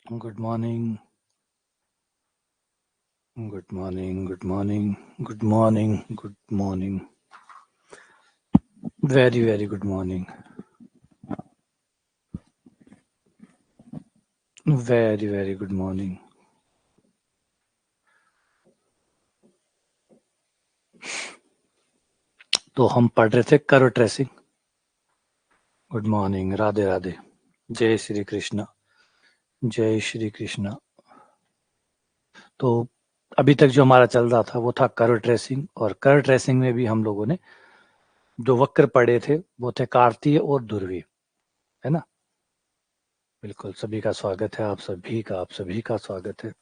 Good morning. Good morning. Good morning. Good morning. Good morning. Very, very good morning. Very, very good morning. तो हम पढ़ रहे थे curve tracing. Good morning. Radhe Radhe. जय श्री कृष्ण. जय श्री कृष्ण. तो अभी तक जो हमारा चल रहा था वो था कर्व ट्रेसिंग, और कर्व ट्रेसिंग में भी हम लोगों ने जो वक्र पढ़े थे वो थे कार्तीय और ध्रुवीय, है ना. बिल्कुल, सभी का स्वागत है. आप सभी का स्वागत है.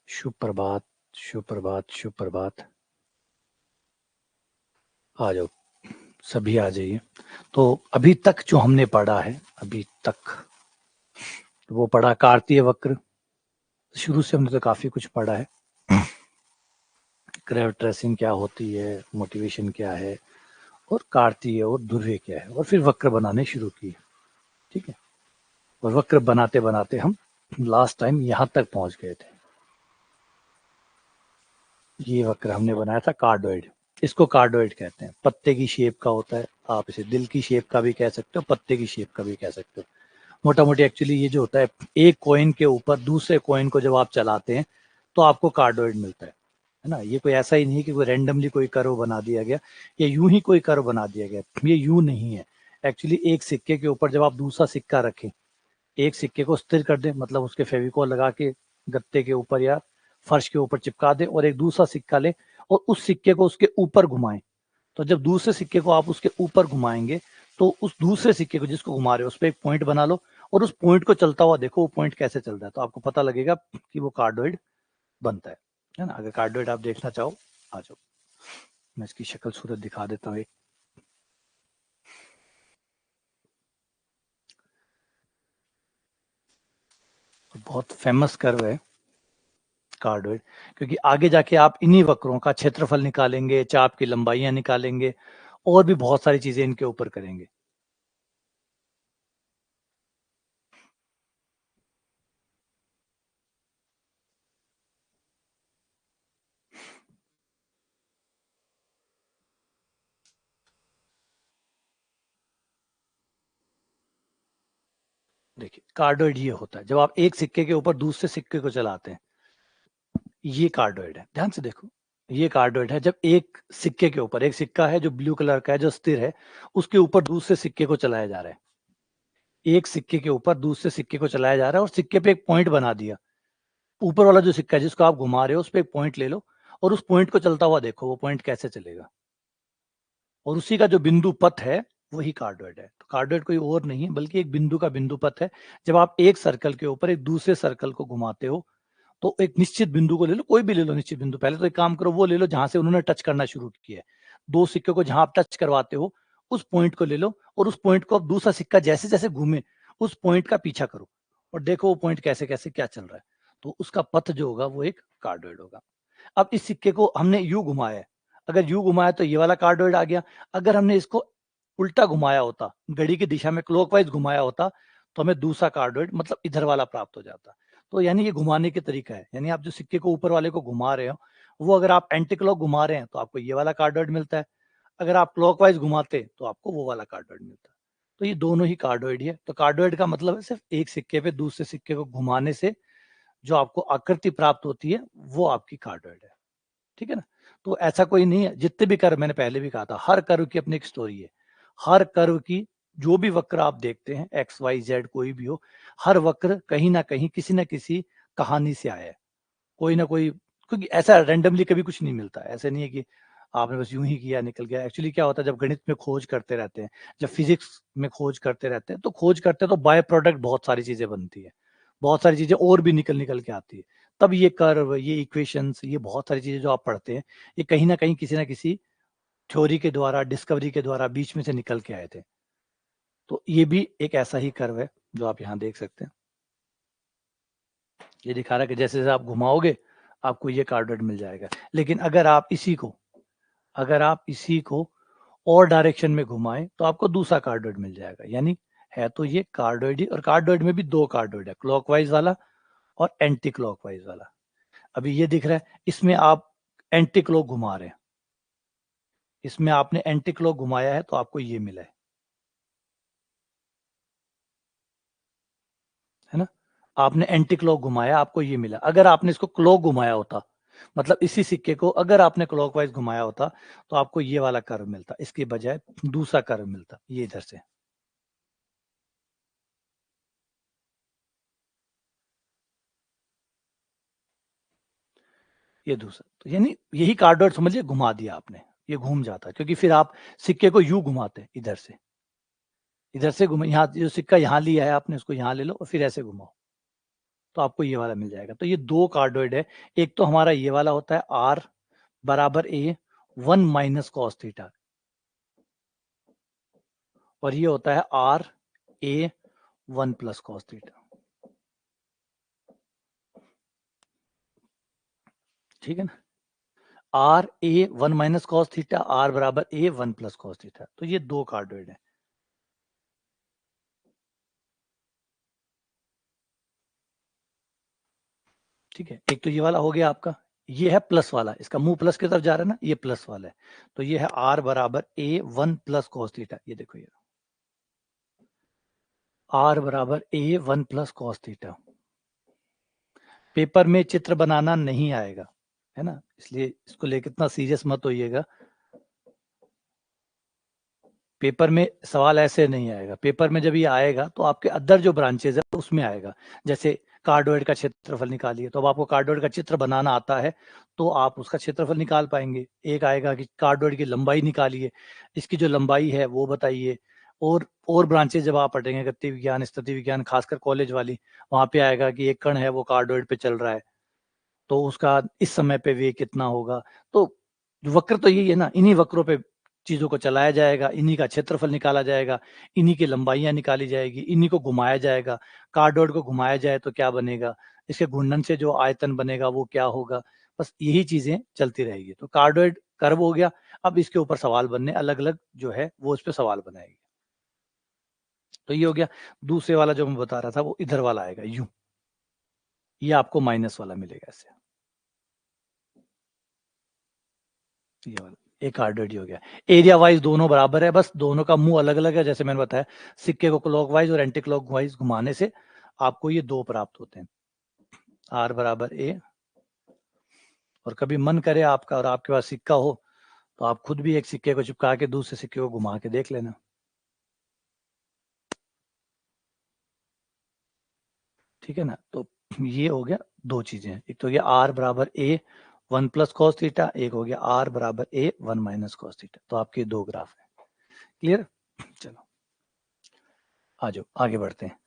शुभ प्रभात. शुभ प्रभात. शुभ प्रभात. आ जाओ, सभी आ जाइए. तो अभी तक जो हमने पढ़ा है, अभी तक वो पढ़ा कार्तीय वक्र. शुरू से हमने तो काफी कुछ पढ़ा है. क्रैव ट्रेसिंग क्या होती है, मोटिवेशन क्या है, और कार्तीय और ध्रुवीय क्या है, और फिर वक्र बनाने शुरू किए. ठीक है. और वक्र बनाते बनाते हम लास्ट टाइम यहाँ तक पहुंच गए थे. ये वक्र हमने बनाया था कार्डोइड. इसको कार्डोइड कहते हैं. पत्ते की शेप का होता है. आप इसे दिल की शेप का भी कह सकते हो, पत्ते की शेप का भी कह सकते हो. मोटा मोटी एक्चुअली ये जो होता है, एक कॉइन के ऊपर दूसरे कॉइन को जब आप चलाते हैं तो आपको कार्डोइड मिलता है ना. ये कोई ऐसा ही नहीं कि कोई रैंडमली कोई कर्व बना दिया गया या यूं ही कोई कर्व बना दिया गया. ये यूं नहीं है. एक्चुअली एक सिक्के के ऊपर जब आप दूसरा सिक्का रखें, एक सिक्के को स्थिर कर दें, मतलब उसके फेविकॉल लगा के गत्ते के ऊपर या फर्श के ऊपर चिपका दें, और एक दूसरा सिक्का लें और उस सिक्के को उसके ऊपर घुमाएं. तो जब दूसरे सिक्के को आप उसके ऊपर घुमाएंगे तो उस दूसरे सिक्के को जिसको घुमा रहे हो उस पर एक पॉइंट बना लो, और उस पॉइंट को चलता हुआ देखो वो पॉइंट कैसे चल रहा है. तो आपको पता लगेगा कि वो कार्डोइड बनता है ना. अगर कार्डोइड आप देखना चाहो, आ जाओ. मैं इसकी शक्ल सूरत दिखा देता हूँ. एक बहुत फेमस कर्व है कार्डोइड, क्योंकि आगे जाके आप इन्हीं वक्रों का क्षेत्रफल निकालेंगे, चाप की लंबाइयां निकालेंगे, और भी बहुत सारी चीजें इनके ऊपर करेंगे. देखिए, कार्डोइड ये होता है जब आप एक सिक्के के ऊपर दूसरे सिक्के को चलाते हैं. ये कार्डोइड है. ध्यान से देखो, ये कार्डोइड है जब एक सिक्के के ऊपर, एक सिक्का है जो ब्लू कलर का है जो स्थिर है, उसके ऊपर दूसरे सिक्के को चलाया जा रहा है. एक सिक्के के ऊपर दूसरे सिक्के को चलाया जा रहा है और सिक्के पे एक पॉइंट बना दिया. ऊपर वाला जो सिक्का है जिसको आप घुमा रहे हो उस पर एक पॉइंट ले लो, और उस पॉइंट को चलता हुआ देखो वो पॉइंट कैसे चलेगा. और उसी का जो बिंदु पथ है वही कार्डोइड है. तो कार्डोइड कोई और नहीं है बल्कि एक बिंदु का बिंदु पथ है. जब आप एक सर्कल के ऊपर एक दूसरे सर्कल को घुमाते हो तो एक निश्चित बिंदु को ले लो, कोई भी ले लो निश्चित बिंदु. पहले तो एक काम करो, वो ले लो जहां से उन्होंने टच करना शुरू किया है. दो सिक्के को जहां आप टच करवाते हो उस पॉइंट को ले लो, और उस पॉइंट को अब दूसरा सिक्का जैसे जैसे घूमे उस पॉइंट का पीछा करो, और देखो वो पॉइंट कैसे कैसे क्या चल रहा है. तो उसका पथ जो होगा वो एक कार्डोइड होगा. अब इस सिक्के को हमने यू घुमाया है. अगर यू घुमाया तो ये वाला कार्डोइड आ गया. अगर हमने इसको उल्टा घुमाया होता, घड़ी की दिशा में क्लॉकवाइज घुमाया होता, तो हमें दूसरा कार्डोइड मतलब इधर वाला प्राप्त हो जाता. तो यानी ये घुमाने के तरीका है. यानी आप जो सिक्के को ऊपर वाले को घुमा रहे हो, वो अगर आप एंटी क्लॉक घुमा रहे हैं तो आपको ये वाला कार्डोइड मिलता है. अगर आप क्लॉकवाइज घुमाते तो आपको वो वाला कार्डोइड मिलता है. तो ये दोनों ही कार्डोइड ही है. तो कार्डोइड का मतलब है सिर्फ एक सिक्के पे दूसरे सिक्के को घुमाने से जो आपको आकृति प्राप्त होती है वो आपकी कार्डोइड है. ठीक है ना. तो ऐसा कोई नहीं है. जितने भी कर्व, मैंने पहले भी कहा था, हर कर्व की अपनी एक स्टोरी है. हर कर्व की जो भी वक्र आप देखते हैं, एक्स वाई जेड कोई भी हो, हर वक्र कहीं ना कहीं किसी ना किसी कहानी से आया है. कोई ना कोई, क्योंकि ऐसा रैंडमली कभी कुछ नहीं मिलता. ऐसे नहीं है कि आपने बस यूं ही किया निकल गया. एक्चुअली क्या होता है, जब गणित में खोज करते रहते हैं, जब फिजिक्स में खोज करते रहते हैं, तो खोज करते हैं तो बाय प्रोडक्ट बहुत सारी चीजें बनती है. बहुत सारी चीजें और भी निकल निकल के आती है. तब ये कर्व, ये इक्वेशंस, ये बहुत सारी चीजें जो आप पढ़ते हैं, ये कहीं ना किसी थ्योरी के द्वारा, डिस्कवरी के द्वारा बीच में से निकल के आए थे. तो ये भी एक ऐसा ही कर्व है जो आप यहाँ देख सकते हैं. ये दिखा रहा है कि जैसे जैसे आप घुमाओगे आपको ये कार्डोइड मिल जाएगा. लेकिन अगर आप इसी को और डायरेक्शन में घुमाएं तो आपको दूसरा कार्डोइड मिल जाएगा. यानी है तो ये कार्डोइड ही, और कार्डोइड में भी दो कार्डोइड है, क्लॉकवाइज वाला और एंटी क्लॉकवाइज वाला। अभी ये दिख रहा है, इसमें आप एंटी क्लॉक घुमा रहे हैं, इसमें आपने एंटी क्लॉक घुमाया है तो आपको ये मिला है ना, आपने एंटी क्लॉक घुमाया आपको ये मिला। अगर आपने इसको क्लॉक घुमाया होता, मतलब इसी सिक्के को अगर आपने क्लॉकवाइज घुमाया होता तो आपको ये वाला कर्व मिलता, इसके बजाय दूसरा कर्व मिलता, ये इधर से। ये दूसरा, तो यानी यही कार्डोइड समझिए, घुमा दिया आपने, ये घूम जाता, क्योंकि फिर आप सिक्के को यू घुमाते, इधर से घुमा, यहाँ जो सिक्का यहाँ लिया है आपने उसको यहाँ ले लो और फिर ऐसे घुमाओ तो आपको ये वाला मिल जाएगा। तो ये दो कार्डोइड है, एक तो हमारा ये वाला होता है आर बराबर ए 1 - cos थीटा, और ये होता है आर ए 1 + cos थीटा। ठीक है ना, r a 1 - cos theta, r बराबर ए 1 + cos थीटा, तो ये दो कार्डोइड है। ठीक है, एक तो ये वाला हो गया आपका, ये है प्लस वाला, इसका मुंह प्लस की तरफ जा रहा है ना, ये प्लस वाला है, तो ये है आर बराबर ए 1 + cos थीटा। ये देखो, ये आर बराबर ए 1 + cos थीटा। पेपर में चित्र बनाना नहीं आएगा, है ना, इसलिए इसको लेकर इतना सीरियस मत होइएगा। पेपर में सवाल ऐसे नहीं आएगा, पेपर में जब ये आएगा तो आपके अदर जो ब्रांचेज है उसमें आएगा। जैसे कार्डोइड का क्षेत्रफल निकालिए, तो अब आपको कार्डोइड का चित्र बनाना आता है तो आप उसका क्षेत्रफल निकाल पाएंगे। एक आएगा कि कार्डोइड की लंबाई निकालिए, इसकी जो लंबाई है वो बताइए। और ब्रांचेज जब आप पढ़ेंगे, गति विज्ञान, स्थिति विज्ञान, खासकर कॉलेज वाली, वहां पे आएगा कि एक कण है वो कार्डोइड पे चल रहा है तो उसका इस समय पे वेग कितना होगा। तो वक्र तो यही है ना, इन्हीं वक्रों पे चीजों को चलाया जाएगा, इन्हीं का क्षेत्रफल निकाला जाएगा, इन्हीं की लंबाइयां निकाली जाएगी, इन्हीं को घुमाया जाएगा। कार्डोइड को घुमाया जाए तो क्या बनेगा, इसके घूर्णन से जो आयतन बनेगा वो क्या होगा, बस यही चीजें चलती रहेगी। तो कार्डोइड कर्व हो गया, अब इसके ऊपर सवाल बनने अलग अलग जो है वो उस पर सवाल बनाएगी। तो ये हो गया। दूसरे वाला जो मैं बता रहा था वो इधर वाला आएगा यू, ये आपको माइनस वाला मिलेगा ऐसे, ये वाला एक कार्डोइड हो गया। एरिया वाइज दोनों बराबर है, बस दोनों का मुंह अलग अलग है। जैसे मैंने बताया, सिक्के को क्लॉकवाइज और एंटी क्लॉकवाइज घुमाने से आपको ये दो प्राप्त होते हैं, आर बराबर ए। और कभी मन करे आपका और आपके पास सिक्का हो तो आप खुद भी एक सिक्के को चिपका के दूसरे सिक्के को घुमा के देख लेना। ठीक है ना, तो ये हो गया दो चीजें, एक तो ये आर बराबर ए 1 + cos थीटा, एक हो गया आर बराबर ए 1 - cos थीटा। तो आपके दो ग्राफ है। क्लियर, चलो आ जाओ आगे बढ़ते हैं।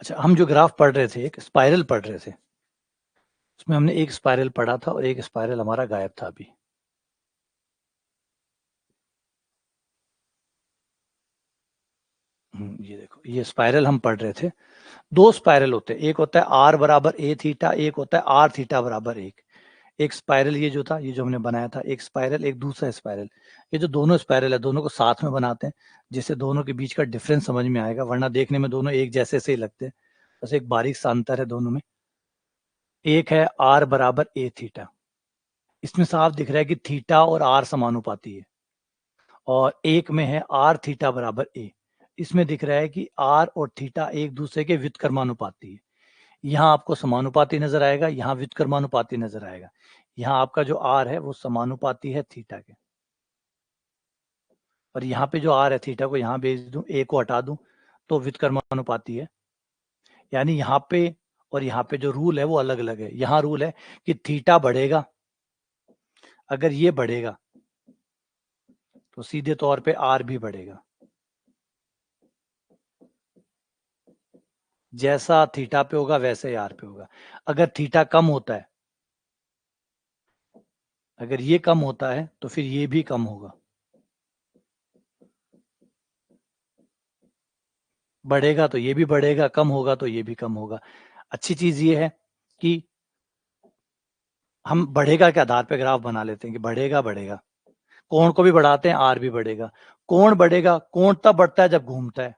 अच्छा, हम जो ग्राफ पढ़ रहे थे, एक स्पाइरल पढ़ रहे थे, उसमें हमने एक स्पाइरल पढ़ा था और एक स्पाइरल हमारा गायब था अभी। ये देखो, ये स्पाइरल हम पढ़ रहे थे। दो स्पाइरल होते हैं, एक होता है आर बराबर ए थीटा, एक होता है आर थीटा बराबर एक स्पाइरल ये जो था, ये जो हमने बनाया था, एक स्पाइरल, एक दूसरा स्पाइरल। ये जो दोनों स्पाइरल है दोनों को साथ में बनाते हैं, जिससे दोनों के बीच का डिफरेंस समझ में आएगा, वरना देखने में दोनों एक जैसे से ही लगते हैं, बस एक बारीक सा अंतर है दोनों में। एक है आर बराबर ए थीटा, इसमें साफ दिख रहा है कि थीटा और आर समानुपाती है। और एक में है आर थीटा बराबर ए, इसमें दिख रहा है कि आर और थीटा एक दूसरे के व्युत्क्रमानुपाती है। यहाँ आपको समानुपाती नजर आएगा, यहाँ व्युत्क्रमानुपाती नजर आएगा। यहाँ आपका जो आर है वो समानुपाती है थीटा के, और यहाँ पे जो आर है थीटा को यहाँ भेज दूं, ए को हटा दूं तो व्युत्क्रमानुपाती है। यानी यहाँ पे और यहाँ पे जो रूल है वो अलग अलग है। यहाँ रूल है कि थीटा बढ़ेगा, अगर ये बढ़ेगा तो सीधे तौर पे आर भी बढ़ेगा। जैसा थीटा पे होगा वैसे ही आर पे होगा। अगर थीटा कम होता है, अगर ये कम होता है तो फिर ये भी कम होगा। बढ़ेगा तो ये भी बढ़ेगा, कम होगा तो ये भी कम होगा। अच्छी चीज ये है कि हम बढ़ेगा के आधार पे ग्राफ बना लेते हैं कि बढ़ेगा बढ़ेगा, कोण को भी बढ़ाते हैं, आर भी बढ़ेगा। कोण बढ़ेगा, कोण तब बढ़ता है जब घूमता है,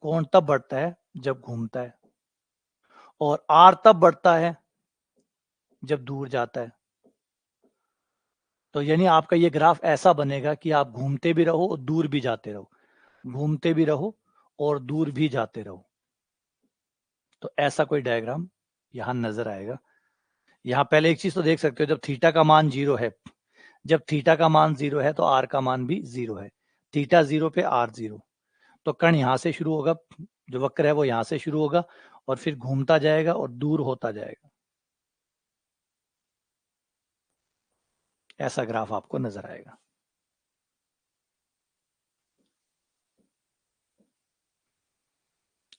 कोण तब बढ़ता है जब घूमता है, और आर तब बढ़ता है जब दूर जाता है। तो यानी आपका ये ग्राफ ऐसा बनेगा कि आप घूमते भी रहो और दूर भी जाते रहो, घूमते भी रहो और दूर भी जाते रहो। तो ऐसा कोई डायग्राम यहां नजर आएगा। यहां पहले एक चीज तो देख सकते हो, जब थीटा का मान 0 है, जब थीटा का मान 0 है तो आर का मान भी 0 है। थीटा 0 पे आर 0, तो कण यहां से शुरू होगा, जो वक्र है वो यहां से शुरू होगा और फिर घूमता जाएगा और दूर होता जाएगा। ऐसा ग्राफ आपको नजर आएगा।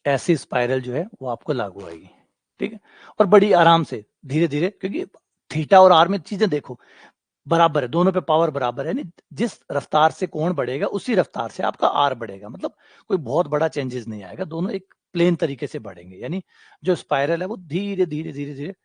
ऐसी स्पाइरल जो है वो आपको लागू आएगी, ठीक है। और बड़ी आराम से धीरे धीरे, क्योंकि थीटा और आर में चीजें देखो बराबर है, दोनों पे पावर बराबर है, नहीं जिस रफ्तार से कोण बढ़ेगा उसी रफ्तार से आपका आर बढ़ेगा, मतलब कोई बहुत बड़ा चेंजेस नहीं आएगा, दोनों एक प्लेन तरीके से बढ़ेंगे। यानी जो स्पाइरल है वो धीरे धीरे धीरे धीरे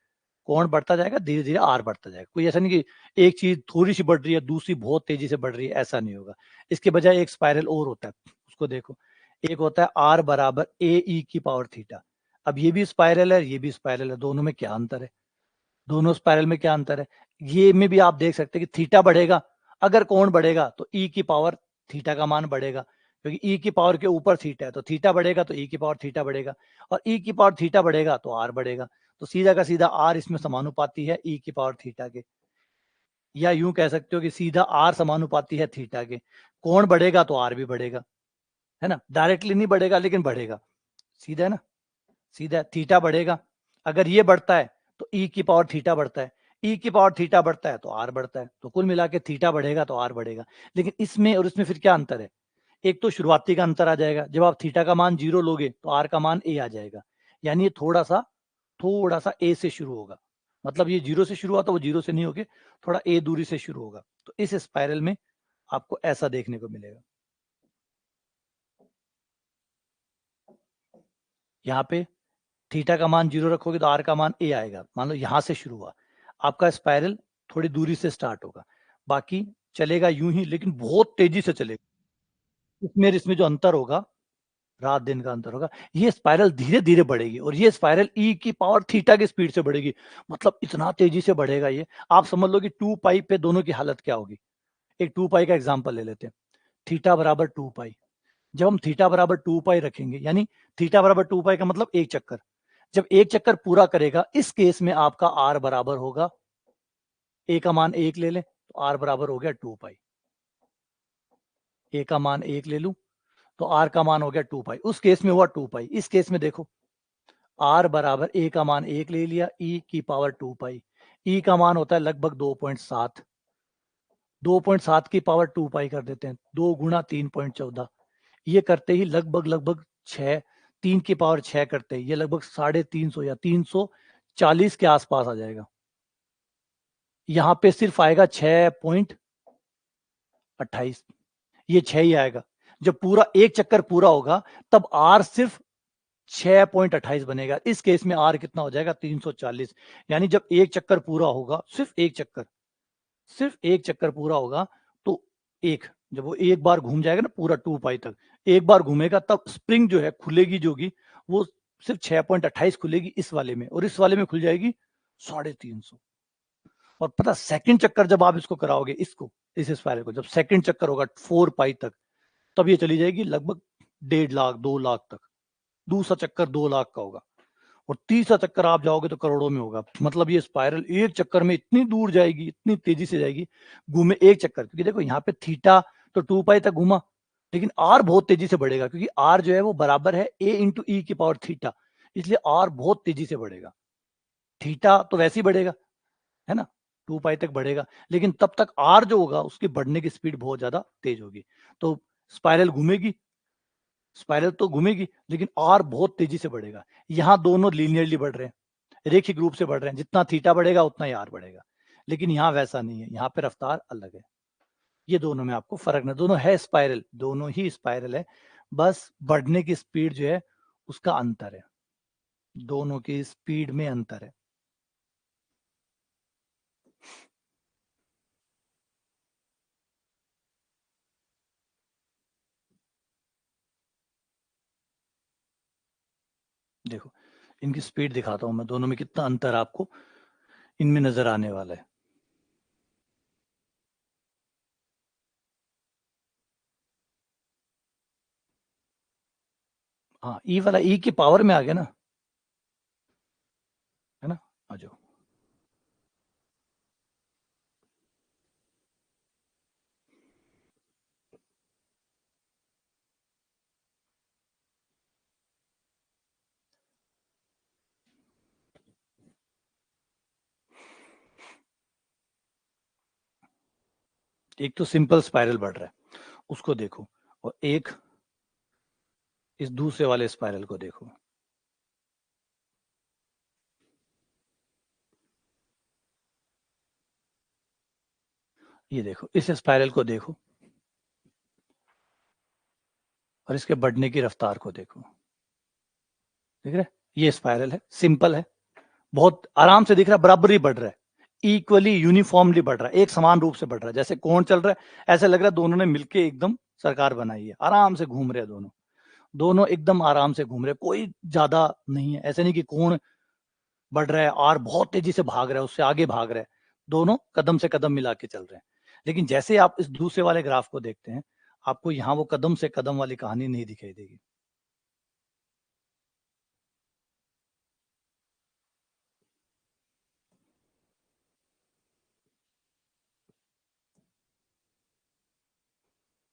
कोण बढ़ता जाएगा, धीरे धीरे आर बढ़ता जाएगा। कोई ऐसा नहीं कि एक चीज थोड़ी सी बढ़ रही है दूसरी बहुत तेजी से बढ़ रही है, ऐसा नहीं होगा। इसके बजाय एक स्पाइरल और होता है, उसको देखो, एक होता है आर बराबर ए ई की पावर थीटा। अब ये भी स्पाइरल है, ये भी स्पाइरल है, दोनों में क्या अंतर है, दोनों स्पाइरल में क्या अंतर है। ये में भी आप देख सकते हैं कि थीटा बढ़ेगा, अगर कोण बढ़ेगा तो ई की पावर थीटा का मान बढ़ेगा, क्योंकि ई की पावर के ऊपर थीटा है, तो थीटा बढ़ेगा तो ई की पावर थीटा बढ़ेगा, और ई की पावर थीटा बढ़ेगा तो आर बढ़ेगा। तो सीधा का सीधा आर इसमें समानुपाती है ई की पावर थीटा के, या यूं कह सकते हो कि सीधा आर समानुपाती है थीटा के। कोण बढ़ेगा तो आर भी बढ़ेगा, है ना, डायरेक्टली नहीं बढ़ेगा लेकिन बढ़ेगा, सीधा है ना, सीधा थीटा बढ़ेगा, अगर ये बढ़ता है तो ई की पावर थीटा बढ़ता है, ई की पावर थीटा बढ़ता है तो आर बढ़ता है, तो कुल मिला के थीटा बढ़ेगा तो आर बढ़ेगा। लेकिन इसमें और इसमें फिर क्या अंतर है, एक तो शुरुआती का अंतर आ जाएगा, जब आप थीटा का मान 0 लोगे तो आर का मान ए आ जाएगा, यानी ये थोड़ा सा ए से शुरू होगा, मतलब ये 0 से शुरू हुआ तो वो 0 से नहीं होके थोड़ा ए दूरी से शुरू होगा। तो इस स्पाइरल में आपको ऐसा देखने को मिलेगा। यहाँ पे थीटा का मान 0 रखोगे तो आर का मान ए आएगा, मान लो यहां से शुरू हुआ, आपका स्पाइरल थोड़ी दूरी से स्टार्ट होगा, बाकी चलेगा यूं ही लेकिन बहुत तेजी से चलेगा। इसमें जो अंतर होगा, रात दिन का अंतर होगा, ये स्पाइरल धीरे धीरे बढ़ेगी और ये स्पाइरल ई की पावर थीटा की स्पीड से बढ़ेगी, मतलब इतना तेजी से बढ़ेगा ये, आप समझ लो कि 2 पाई पे दोनों की हालत क्या होगी। एक 2 पाई का एग्जांपल ले लेते हैं, थीटा बराबर 2 पाई, जब हम थीटा बराबर 2 पाई रखेंगे, यानी थीटा बराबर 2 पाई का मतलब एक चक्कर, जब एक चक्कर पूरा करेगा, इस केस में आपका आर बराबर होगा, ए का मान 1 ले लें तो आर बराबर हो गया 2 पाई, ए का मान 1 ले लूं तो आर का मान हो गया 2 पाई, उस केस में हुआ 2 पाई। इस केस में देखो आर बराबर ए का मान 1 ले लिया, ई की पावर 2 पाई, ई का मान होता है लगभग 2.7, 2.7 की पावर 2 पाई कर देते हैं, 2 गुणा 3.14, ये करते ही लगभग लगभग 6, 3 की पावर 6 करते ही ये लगभग 350 या 340 के आसपास आ जाएगा। यहाँ पे सिर्फ आएगा 6.28, ये 6 ही आएगा। जब पूरा एक चक्कर पूरा होगा तब आर सिर्फ 6.28 बनेगा, इस केस में आर कितना हो जाएगा 340। यानी जब एक चक्कर पूरा होगा, सिर्फ एक चक्कर पूरा होगा, तो एक, जब वो एक बार घूम जाएगा ना पूरा 2 पाई तक, एक बार घूमेगा तब स्प्रिंग जो है खुलेगी, जो कि वो सिर्फ 6.28 खुलेगी इस वाले में, और इस वाले में खुल जाएगी 350। और पता सेकंड चक्कर जब आप इसको कराओगे, इसको इस स्पाइरल को जब सेकंड चक्कर होगा 4 पाई तक, तब ये चली जाएगी लगभग 1.5 लाख 2 लाख तक, दूसरा चक्कर 2 लाख का होगा, और तीसरा चक्कर आप जाओगे तो करोड़ों में होगा। मतलब ये स्पाइरल एक चक्कर में इतनी दूर जाएगी, इतनी तेजी से जाएगी, घूमे एक चक्कर, क्योंकि देखो यहाँ पे थीटा तो 2 पाई तक घूमा, लेकिन आर बहुत तेजी से बढ़ेगा, क्योंकि आर जो है वो बराबर है ए इंटू ई की पावर थीटा, इसलिए आर बहुत तेजी से बढ़ेगा। थीटा तो वैसे ही बढ़ेगा, है ना, 2 पाई तक बढ़ेगा, लेकिन तब तक आर जो होगा उसकी बढ़ने की स्पीड बहुत ज्यादा तेज होगी। तो स्पाइरल घूमेगी, स्पाइरल तो घूमेगी, लेकिन आर बहुत तेजी से बढ़ेगा। यहाँ दोनों लीनियरली बढ़ रहे हैं, रेखिक रूप से बढ़ रहे हैं, जितना थीटा बढ़ेगा उतना ही आर बढ़ेगा, लेकिन यहाँ वैसा नहीं है, यहाँ पे रफ्तार अलग है। ये दोनों में आपको फर्क नहीं, दोनों है स्पाइरल, दोनों ही स्पाइरल है, बस बढ़ने की स्पीड जो है उसका अंतर है, दोनों की स्पीड में अंतर है। देखो इनकी स्पीड दिखाता हूं मैं, दोनों में कितना अंतर आपको इनमें नजर आने वाला है। हाँ ई वाला ई की पावर में आ गया ना, है ना, आ जाओ। एक तो सिंपल स्पाइरल बढ़ रहा है उसको देखो, और एक इस दूसरे वाले स्पाइरल को देखो। ये देखो इस स्पाइरल को देखो और इसके बढ़ने की रफ्तार को देखो, देख रहे, ये स्पाइरल है, सिंपल है, बहुत आराम से दिख रहा है, बराबर ही बढ़ रहा है, इक्वली यूनिफॉर्मली बढ़ रहा है, एक समान रूप से बढ़ रहा है, जैसे कोण चल रहा है ऐसा लग रहा है दोनों ने मिलके एकदम सरकार बनाई है, आराम से घूम रहे हैं दोनों, दोनों एकदम आराम से घूम रहे हैं, कोई ज्यादा नहीं है, ऐसे नहीं कि कोण बढ़ रहा है और बहुत तेजी से भाग रहा है, उससे आगे भाग रहा है, दोनों कदम से कदम मिला के चल रहे हैं। लेकिन जैसे आप इस दूसरे वाले ग्राफ को देखते हैं, आपको यहाँ वो कदम से कदम वाली कहानी नहीं दिखाई देगी।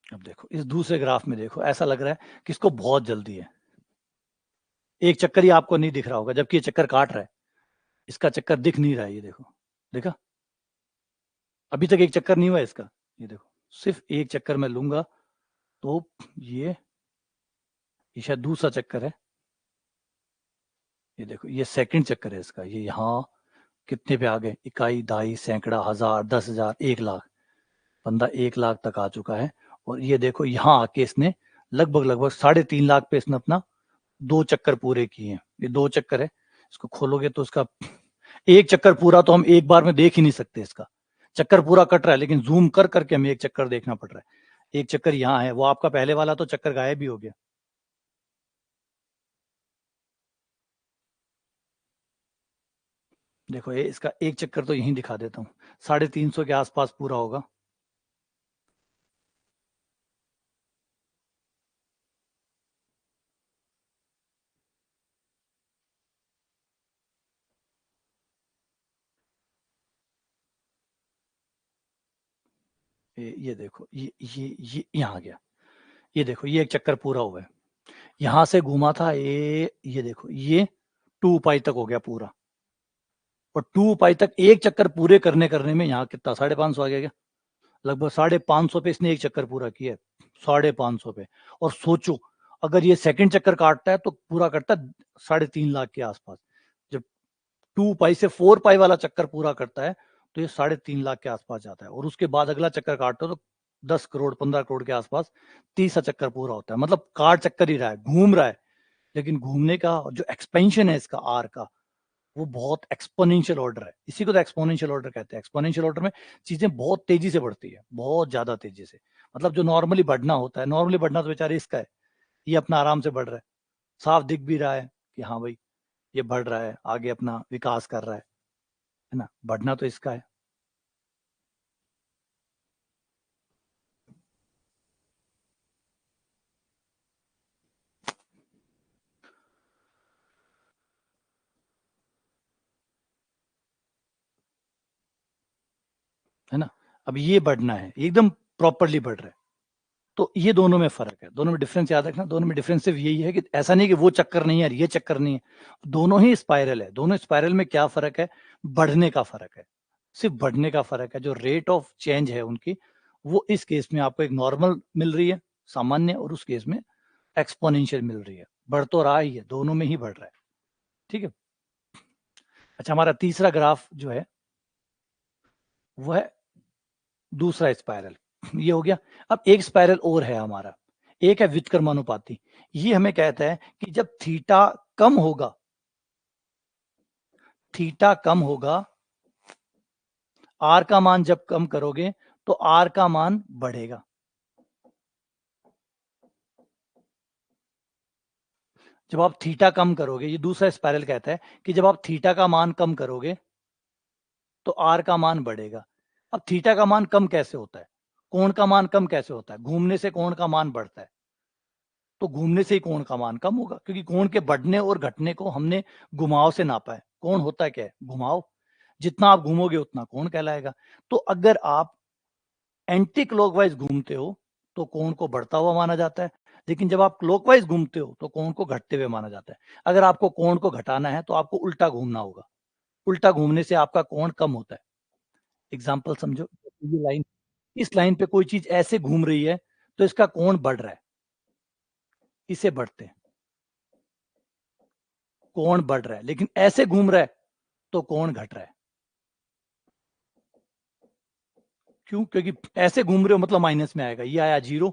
अब देखो इस दूसरे ग्राफ में देखो, ऐसा लग रहा है कि इसको बहुत जल्दी है, एक चक्कर ही आपको नहीं दिख रहा होगा, जबकि ये चक्कर काट रहा है, इसका चक्कर दिख नहीं रहा है, ये देखो, देखा, अभी तक एक चक्कर नहीं हुआ इसका, ये देखो, सिर्फ एक चक्कर मैं लूंगा तो ये शायद दूसरा चक्कर है, ये देखो ये सेकंड चक्कर है इसका, ये यहाँ कितने पे आ गए, इकाई, दाई, सैकड़ा, हजार, 10,000, 1 लाख, बंदा 1 लाख तक आ चुका है। और ये देखो यहाँ आके इसने लगभग लगभग 3.5 लाख पे इसने अपना 2 चक्कर पूरे किए हैं, ये 2 चक्कर है, इसको खोलोगे तो इसका एक चक्कर पूरा तो हम एक बार में देख ही नहीं सकते, इसका चक्कर पूरा कट रहा है, लेकिन जूम कर करके हमें एक चक्कर देखना पड़ रहा है, एक चक्कर यहाँ है, वो आपका पहले वाला तो चक्कर गायब भी हो गया। देखो ये इसका एक चक्कर तो यहीं दिखा देता हूँ, 350 के आसपास पूरा होगा, ये देखो ये यहाँ आ गया, ये देखो ये एक चक्कर पूरा हुआ है, यहां से घूमा था ये देखो ये 2 पाई तक हो गया पूरा, और 2 पाई तक एक चक्कर पूरे करने करने में यहाँ कितना 550 आ गया क्या, लगभग 550 पे इसने एक चक्कर पूरा किया है, 550 पे। और सोचो अगर ये सेकंड चक्कर काटता है तो पूरा करता है 3.5 लाख के आसपास, जब 2 पाई से 4 पाई वाला चक्कर पूरा करता है तो ये 3.5 लाख के आसपास जाता है, और उसके बाद अगला चक्कर काटता है तो 10 करोड़ 15 करोड़ के आसपास तीसरा चक्कर पूरा होता है, मतलब काट चक्कर ही रहा है, घूम रहा है, लेकिन घूमने का जो एक्सपेंशन है इसका आर का, वो बहुत एक्सपोनेंशियल ऑर्डर है, इसी को तो एक्सपोनेंशियल ऑर्डर कहते हैं, एक्सपोनेंशियल ऑर्डर में चीजें बहुत तेजी से बढ़ती है, बहुत ज्यादा तेजी से, मतलब जो नॉर्मली बढ़ना होता है, नॉर्मली बढ़ना तो बेचारे इसका है, ये अपना आराम से बढ़ रहा है, साफ दिख भी रहा है कि हाँ भाई ये बढ़ रहा है, आगे अपना विकास कर रहा है ना, बढ़ना तो इसका है ना, अब ये बढ़ना है, एकदम प्रॉपरली बढ़ रहा है, तो ये दोनों में फर्क है, दोनों में डिफरेंस याद रखना, दोनों में डिफरेंस सिर्फ यही है कि ऐसा नहीं कि वो चक्कर नहीं है ये चक्कर नहीं है, दोनों ही स्पाइरल है, दोनों स्पाइरल में क्या फर्क है, बढ़ने का फर्क है, सिर्फ बढ़ने का फर्क है, जो रेट ऑफ चेंज है उनकी, वो इस केस में आपको एक नॉर्मल मिल रही है, सामान्य, और उस केस में एक्सपोनेंशियल मिल रही है, बढ़ तो रहा ही है, दोनों में ही बढ़ रहा है, ठीक है। अच्छा हमारा तीसरा ग्राफ जो है वो है दूसरा स्पाइरल, ये हो गया। अब एक स्पाइरल और है हमारा, एक है व्युत्क्रमानुपाती। ये हमें कहता है कि जब थीटा कम होगा, थीटा कम होगा, आर का मान जब कम करोगे तो आर का मान बढ़ेगा। जब आप थीटा कम करोगे, ये दूसरा स्पाइरल कहता है कि जब आप थीटा का मान कम करोगे तो आर का मान बढ़ेगा। अब थीटा का मान कम कैसे होता है, कोण का मान कम कैसे होता है? घूमने से कोण का मान बढ़ता है, तो घूमने से ही कोण का मान कम होगा, क्योंकि कोण के बढ़ने और घटने को हमने घुमाव से नापा है। कोण होता है क्या है? घुमाव। जितना आप घूमोगे उतना कोण कहलाएगा। तो अगर आप एंटी क्लॉकवाइज घूमते हो तो कोण को बढ़ता हुआ माना जाता है, लेकिन जब आप क्लॉकवाइज घूमते हो तो कोण को घटते हुए माना जाता है। अगर आपको कोण को घटाना है तो आपको उल्टा घूमना होगा। उल्टा घूमने से आपका कोण कम होता है। एग्जाम्पल समझो, ये लाइन, इस लाइन पे कोई चीज ऐसे घूम रही है तो इसका कोण बढ़ रहा है, इसे बढ़ते हैं, कोण बढ़ रहा है, लेकिन ऐसे घूम रहा है तो कोण घट रहा है। क्यों? क्योंकि ऐसे घूम रहे हो मतलब माइनस में आएगा। ये आया 0,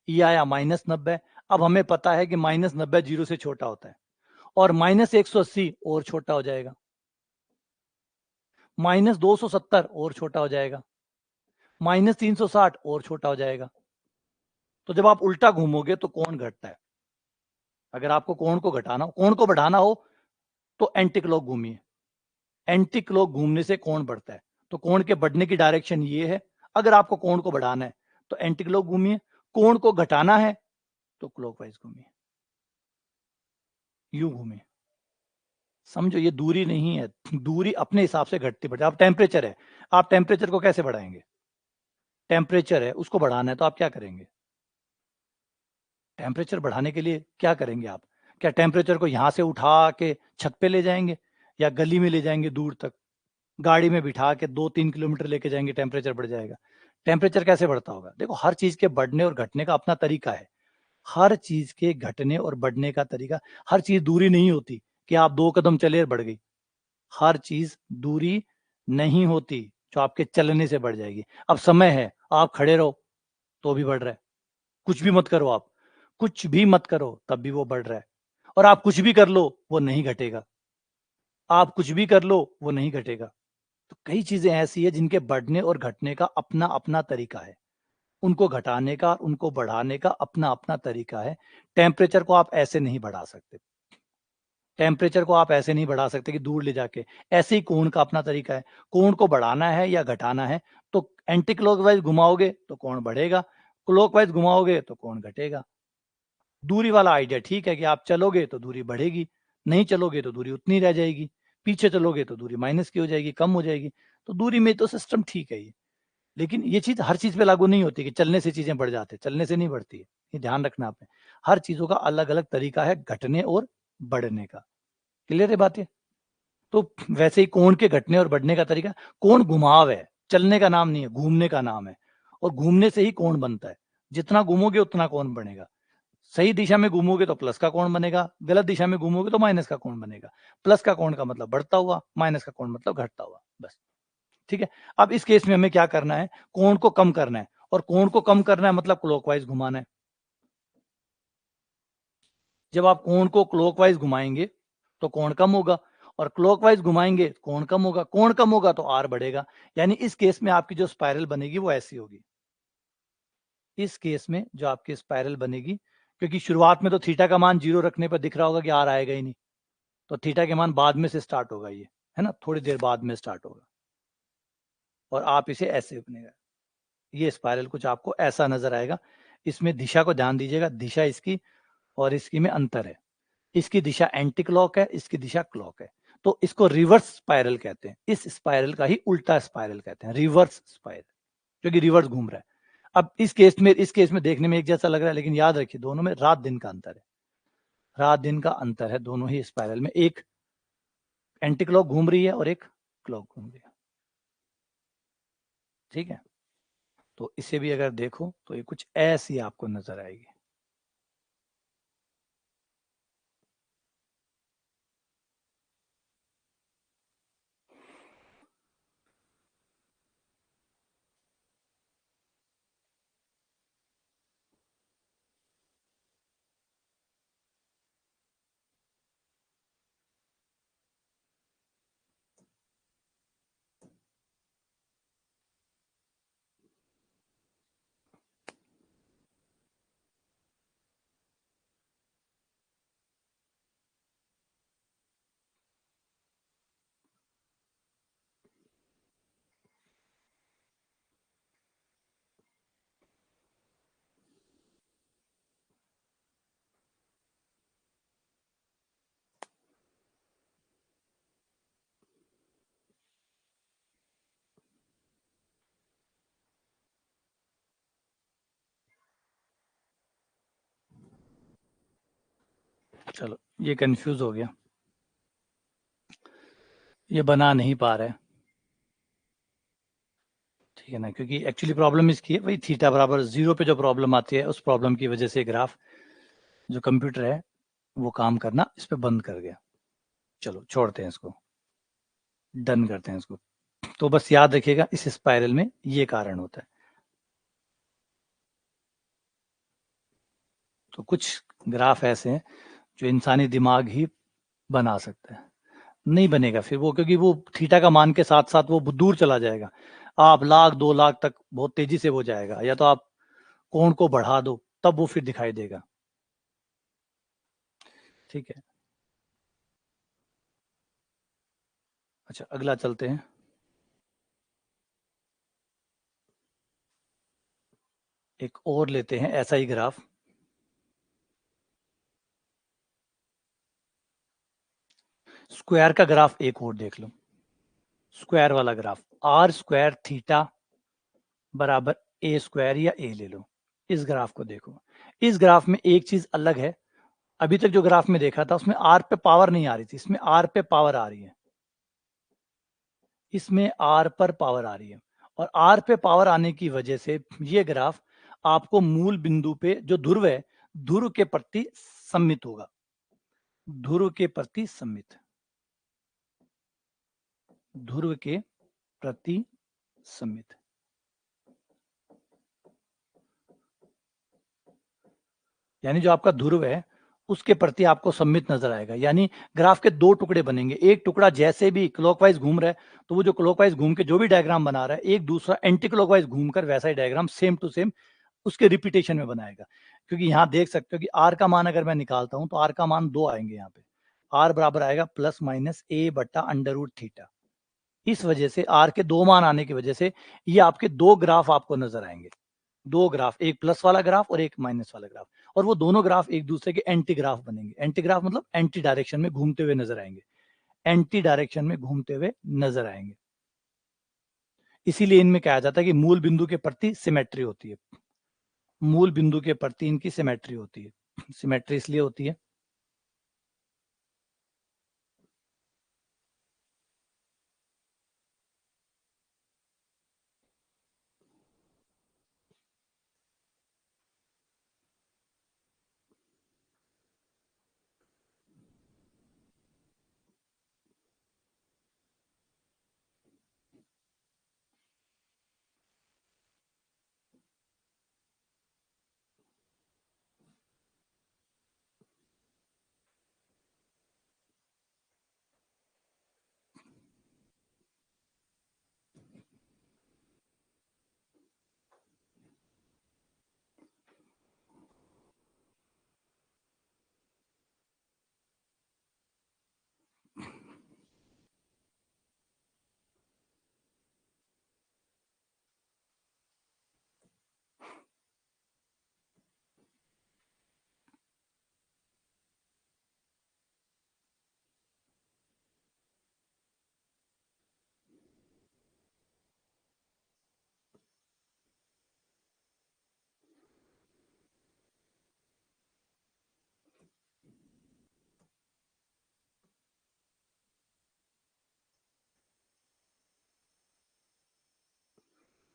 ये आया -90। अब हमें पता है कि -90 0 से छोटा होता है, और -180 और छोटा हो जाएगा, -270 और छोटा हो जाएगा, -360 और छोटा हो जाएगा। तो जब आप उल्टा घूमोगे तो कोण घटता है। अगर आपको कोण को घटाना हो, कोण को बढ़ाना हो तो एंटी क्लॉक घूमिए। एंटी क्लॉक घूमने से कोण बढ़ता है, तो कोण के बढ़ने की डायरेक्शन ये है। अगर आपको कोण को बढ़ाना है तो एंटी क्लॉक घूमिए, कोण को घटाना है तो क्लॉकवाइज घूमिए, यूं घूमिए। समझो, ये दूरी नहीं है, दूरी अपने हिसाब से घटती बढ़ती। आप टेम्परेचर है, आप टेम्परेचर को कैसे बढ़ाएंगे? टेम्परेचर है, उसको बढ़ाना है तो आप क्या करेंगे? टेम्परेचर बढ़ाने के लिए क्या करेंगे आप? क्या टेम्परेचर को यहां से उठा के छत पे ले जाएंगे, या गली में ले जाएंगे दूर तक, गाड़ी में बिठा के 2-3 किलोमीटर लेके जाएंगे, टेम्परेचर बढ़ जाएगा? टेम्परेचर कैसे बढ़ता होगा? देखो, हर चीज के बढ़ने और घटने का अपना तरीका है। हर चीज के घटने और बढ़ने का तरीका, हर चीज दूरी नहीं होती कि आप 2 कदम चले और बढ़ गई। हर चीज दूरी नहीं होती जो आपके चलने से बढ़ जाएगी। अब समय है, आप खड़े रहो तो भी बढ़ रहा है, कुछ भी मत करो, आप कुछ भी मत करो तब भी वो बढ़ रहा है, और आप कुछ भी कर लो वो नहीं घटेगा। आप कुछ भी कर लो वो नहीं घटेगा। तो कई चीजें ऐसी है जिनके बढ़ने और घटने का अपना अपना तरीका है, उनको घटाने का, उनको बढ़ाने का अपना अपना तरीका है। टेम्परेचर को आप ऐसे नहीं बढ़ा सकते, टेम्परेचर को आप ऐसे नहीं बढ़ा सकते कि दूर ले जाके। ऐसे ही कोण का अपना तरीका है, कोण को बढ़ाना है या घटाना है तो एंटी क्लॉकवाइज घुमाओगे तो कोण बढ़ेगा, क्लॉकवाइज घुमाओगे तो कोण घटेगा। दूरी वाला आइडिया ठीक है कि आप चलोगे तो दूरी बढ़ेगी, नहीं चलोगे तो दूरी उतनी रह जाएगी, पीछे चलोगे तो दूरी माइनस की हो जाएगी, कम हो जाएगी। तो दूरी में तो सिस्टम ठीक है ये, लेकिन ये चीज हर चीज पे लागू नहीं होती कि चलने से चीजें बढ़ जाती है, चलने से नहीं बढ़ती है। ये ध्यान रखना आपने। हर चीजों का अलग अलग तरीका है घटने और बढ़ने का। क्लियर है बात ये? तो वैसे ही कोण के घटने और बढ़ने का तरीका, कोण घुमाव है, चलने का नाम नहीं है, घूमने का नाम है, और घूमने से ही कोण बनता है। जितना घूमोगे उतना कोण बनेगा। सही दिशा में घूमोगे तो प्लस का कोण बनेगा, गलत दिशा में घूमोगे तो माइनस का कोण बनेगा। प्लस का कोण का मतलब बढ़ता हुआ, माइनस का कोण मतलब घटता हुआ, बस। ठीक है। अब इस केस में हमें क्या करना है? कोण को कम करना है, और कोण को कम करना है मतलब क्लॉकवाइज घुमाना है। जब आप कोण को क्लॉकवाइज घुमाएंगे तो कोण कम होगा, और क्लॉकवाइज घुमाएंगे कोण कम होगा, कोण कम होगा तो आर बढ़ेगा। यानी इस केस में आपकी जो स्पाइरल बनेगी वो ऐसी होगी। इस केस में जो आपकी स्पाइरल बनेगी, क्योंकि शुरुआत में तो थीटा का मान 0 रखने पर दिख रहा होगा कि आर आएगा ही नहीं, तो थीटा के मान बाद में से स्टार्ट होगा, ये है ना, थोड़ी देर बाद में स्टार्ट होगा, और आप इसे ऐसे बनेगा। ये स्पाइरल कुछ आपको ऐसा नजर आएगा। इसमें दिशा को ध्यान दीजिएगा, दिशा इसकी और इसकी में अंतर है। इसकी दिशा एंटी क्लॉक है, इसकी दिशा क्लॉक है, तो इसको रिवर्स स्पाइरल कहते हैं। इस स्पाइरल का ही उल्टा स्पाइरल कहते हैं, रिवर्स स्पाइरल, क्योंकि रिवर्स घूम रहा है। अब इस केस में देखने में एक जैसा लग रहा है, लेकिन याद रखिए दोनों में रात दिन का अंतर है। रात दिन का अंतर है दोनों ही स्पाइरल में। एक एंटी क्लॉक घूम रही है और एक क्लॉक घूम रही है। ठीक है। तो इसे भी अगर देखो तो ये कुछ ऐसी आपको नजर आएगी। चलो ये कंफ्यूज हो गया, ये बना नहीं पा रहा है, ठीक है ना, क्योंकि एक्चुअली प्रॉब्लम इसकी है भाई थीटा बराबर 0 पे जो प्रॉब्लम आती है उस प्रॉब्लम की वजह से ग्राफ जो कंप्यूटर है वो काम करना इस पे बंद कर गया। चलो छोड़ते हैं इसको, डन करते हैं इसको। तो बस याद रखिएगा इस स्पाइरल में ये कारण होता है। तो कुछ ग्राफ ऐसे हैं जो इंसानी दिमाग ही बना सकता है, नहीं बनेगा फिर वो, क्योंकि वो थीटा का मान के साथ साथ वो दूर चला जाएगा। आप लाख 2 लाख तक बहुत तेजी से हो जाएगा, या तो आप कोण को बढ़ा दो तब वो फिर दिखाई देगा। ठीक है, अच्छा अगला चलते हैं। एक और लेते हैं ऐसा ही ग्राफ। स्क्वायर का ग्राफ एक और देख लो, स्क्वायर वाला ग्राफ, आर स्क्वायर थीटा बराबर ए स्क्वायर या ए ले लो। इस ग्राफ को देखो, इस ग्राफ में एक चीज अलग है, अभी तक जो ग्राफ में देखा था उसमें आर पे पावर नहीं आ रही थी, इसमें आर पे पावर आ रही है, इसमें आर पर पावर आ रही है। और आर पे पावर आने की वजह से ये ग्राफ आपको मूल बिंदु पे जो ध्रुव है, ध्रुव के प्रति सम्मित होगा, ध्रुव के प्रति सम्मित, ध्रुव के प्रति सम्मित। यानी जो आपका ध्रुव है उसके प्रति आपको सम्मित नजर आएगा। यानी ग्राफ के दो टुकड़े बनेंगे, एक टुकड़ा जैसे भी क्लॉकवाइज घूम रहा है तो वो जो क्लॉकवाइज घूम के जो भी डायग्राम बना रहा है, एक दूसरा एंटी क्लॉकवाइज घूमकर वैसा ही डायग्राम सेम टू सेम उसके रिपीटेशन में बनाएगा। क्योंकि यहाँ देख सकते हो कि आर का मान अगर मैं निकालता हूं तो आर का मान 2 आएंगे यहाँ पे, आर बराबर आएगा प्लस माइनस ए बट्टा अंडर रूट थीटा। इस वजह से आर के 2 मान आने की वजह से ये आपके 2 ग्राफ आपको नजर आएंगे, 2 ग्राफ, एक प्लस वाला ग्राफ और एक माइनस वाला ग्राफ। और वो दोनों ग्राफ एक दूसरे के एंटी ग्राफ बनेंगे, एंटी ग्राफ मतलब एंटी डायरेक्शन में घूमते हुए नजर आएंगे, एंटी डायरेक्शन में घूमते हुए नजर आएंगे। इसीलिए इनमें कहा जाता है कि मूल बिंदु के प्रति सिमेट्री होती है, मूल बिंदु के प्रति इनकी सिमेट्री होती है। सिमेट्री इसलिए होती है,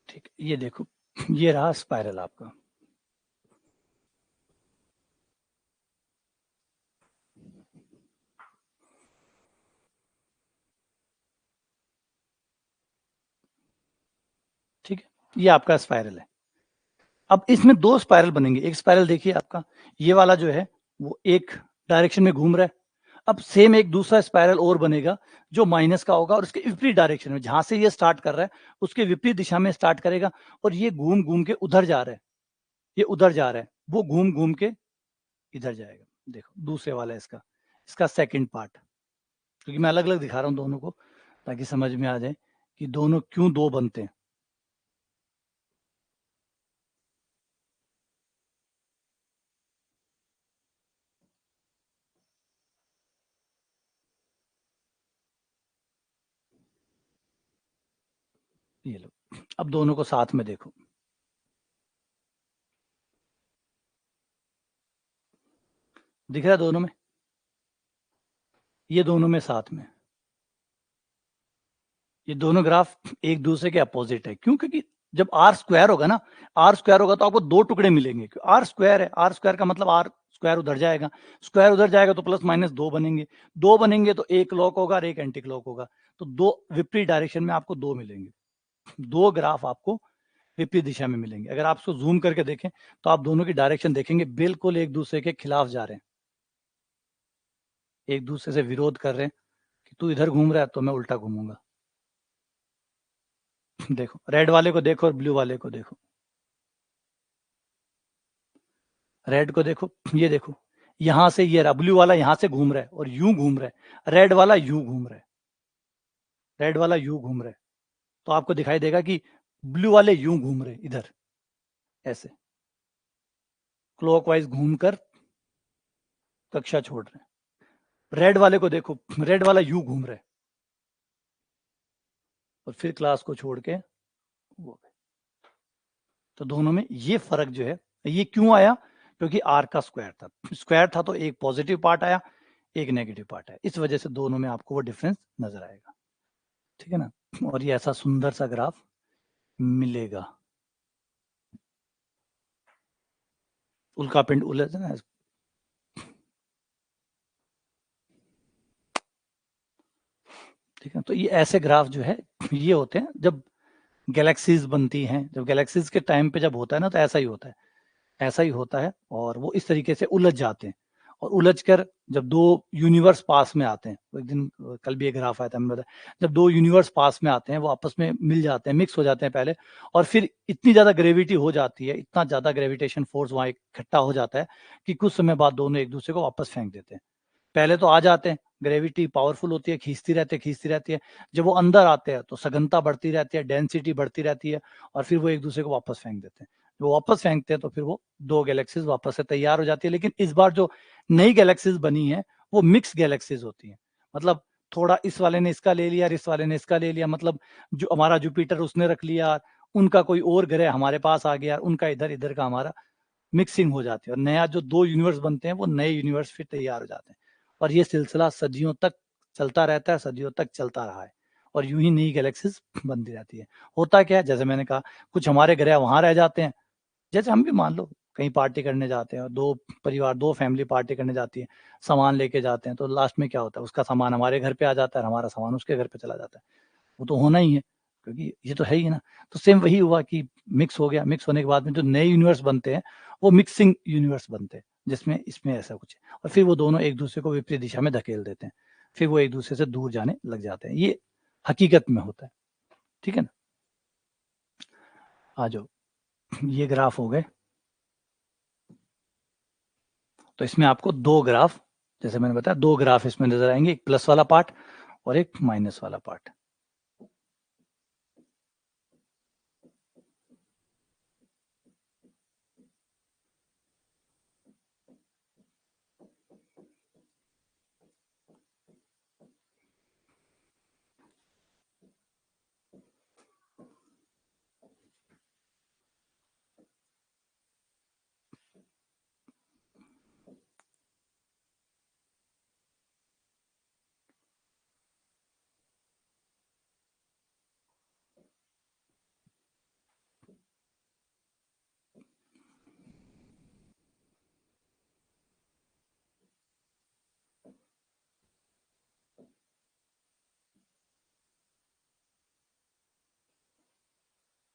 ठीक, ये देखो ये रहा स्पाइरल आपका। ठीक है, ये आपका स्पाइरल है। अब इसमें 2 स्पाइरल बनेंगे, एक स्पाइरल देखिए आपका ये वाला जो है वो एक डायरेक्शन में घूम रहा है। अब सेम एक दूसरा स्पाइरल और बनेगा जो माइनस का होगा और उसके विपरीत डायरेक्शन में, जहां से ये स्टार्ट कर रहा है उसके विपरीत दिशा में स्टार्ट करेगा और ये घूम घूम के उधर जा रहा है, ये उधर जा रहा है, वो घूम घूम के इधर जाएगा। देखो दूसरे वाला इसका, इसका सेकंड पार्ट, क्योंकि मैं अलग अलग दिखा रहा हूँ दोनों को ताकि समझ में आ जाए कि दोनों क्यों 2 बनते हैं। ये लो, अब दोनों को साथ में देखो, दिख रहा है दोनों में, ये दोनों में साथ में, ये दोनों ग्राफ एक दूसरे के अपोजिट है। क्यों? क्योंकि जब आर स्क्वायर होगा ना, आर स्क्वायर होगा तो आपको दो टुकड़े मिलेंगे। आर स्क्वायर है, आर स्क्वायर का मतलब आर स्क्वायर उधर जाएगा, स्क्वायर उधर जाएगा तो प्लस माइनस दो बनेंगे, दो बनेंगे तो एक लॉक होगा और एक एंटी क्लॉक होगा, तो दो विपरीत डायरेक्शन में आपको दो मिलेंगे, दो ग्राफ आपको विपरीत दिशा में मिलेंगे। अगर आप उसको जूम करके देखें तो आप दोनों की डायरेक्शन देखेंगे बिल्कुल एक दूसरे के खिलाफ जा रहे हैं, एक दूसरे से विरोध कर रहे हैं कि तू इधर घूम रहा है तो मैं उल्टा घूमूंगा। देखो रेड वाले को देखो और ब्लू वाले को देखो, रेड को देखो, ये देखो यहां से ये रहा, ब्लू वाला यहां से घूम रहा है और यूं घूम रहा है, रेड वाला यूं घूम रहा है, रेड वाला यूं घूम रहा है, तो आपको दिखाई देगा कि ब्लू वाले यूं घूम रहे इधर, ऐसे क्लॉकवाइज घूमकर कक्षा छोड़ रहे हैं। रेड वाले को देखो, रेड वाला यूं घूम रहा है और फिर क्लास को छोड़ के वो, तो दोनों में ये फर्क जो है, ये क्यों आया? क्योंकि आर का स्क्वायर था, स्क्वायर था तो एक पॉजिटिव पार्ट आया, एक नेगेटिव पार्ट आया, इस वजह से दोनों में आपको वो डिफरेंस नजर आएगा। ठीक है ना? और ये ऐसा सुंदर सा ग्राफ मिलेगा। उल्का पिंड उलझ ना, ठीक है। तो ये ऐसे ग्राफ जो है ये होते हैं जब गैलेक्सीज बनती हैं, जब गैलेक्सीज के टाइम पे जब होता है ना, तो ऐसा ही होता है, ऐसा ही होता है, और वो इस तरीके से उलझ जाते हैं। और उलझ कर जब दो यूनिवर्स पास में आते हैं, एक दिन कल भी एक ग्राफ आया था, मैंने बताया, जब दो यूनिवर्स पास में आते हैं वो आपस में मिल जाते हैं, मिक्स हो जाते हैं पहले, और फिर इतनी ज्यादा ग्रेविटी हो जाती है, इतना ज्यादा ग्रेविटेशन फोर्स वहां इकट्ठा हो जाता है कि कुछ समय बाद दोनों एक दूसरे को वापस फेंक देते हैं। पहले तो आ जाते हैं, ग्रेविटी पावरफुल होती है, खींचती रहती है, जब वो अंदर आते हैं तो सघनता बढ़ती रहती है, डेंसिटी बढ़ती रहती है, और फिर वो एक दूसरे को वापस फेंक देते हैं। जो वापस फेंकते हैं तो फिर वो दो गैलेक्सीज वापस से तैयार हो जाती है। लेकिन इस बार जो नई गैलेक्सीज बनी है वो मिक्स गैलेक्सीज होती है, मतलब थोड़ा इस वाले ने इसका ले लिया, इस वाले ने इसका ले लिया, मतलब जो हमारा जुपिटर उसने रख लिया, उनका कोई और ग्रह हमारे पास आ गया, उनका इधर, इधर का हमारा मिक्सिंग हो जाती है, और नया जो दो यूनिवर्स बनते हैं वो नए यूनिवर्स फिर तैयार हो जाते हैं। और ये सिलसिला सदियों तक चलता रहता है, सदियों तक चलता रहा है, और यूं ही नई गैलेक्सीज बनती रहती है। होता क्या है, जैसे मैंने कहा, कुछ हमारे ग्रह वहां रह जाते हैं, जैसे हम भी मान लो कहीं पार्टी करने जाते हैं, और दो परिवार, दो फैमिली पार्टी करने जाती है, सामान लेके जाते हैं, तो लास्ट में क्या होता है, उसका सामान हमारे घर पे आ जाता है, हमारा सामान उसके घर पे चला जाता है। वो तो होना ही है, क्योंकि ये तो है ही ना। तो सेम वही हुआ कि मिक्स हो गया, मिक्स होने के बाद में जो नए यूनिवर्स बनते हैं वो मिक्सिंग यूनिवर्स बनते हैं, जिसमें इसमें ऐसा कुछ है, और फिर वो दोनों एक दूसरे को विपरीत दिशा में धकेल देते हैं, फिर वो एक दूसरे से दूर जाने लग जाते हैं। ये हकीकत में होता है। ठीक है ना? आ जाओ, ये ग्राफ हो गए। तो इसमें आपको दो ग्राफ, जैसे मैंने बताया, दो ग्राफ इसमें नजर आएंगे, एक प्लस वाला पार्ट और एक माइनस वाला पार्ट।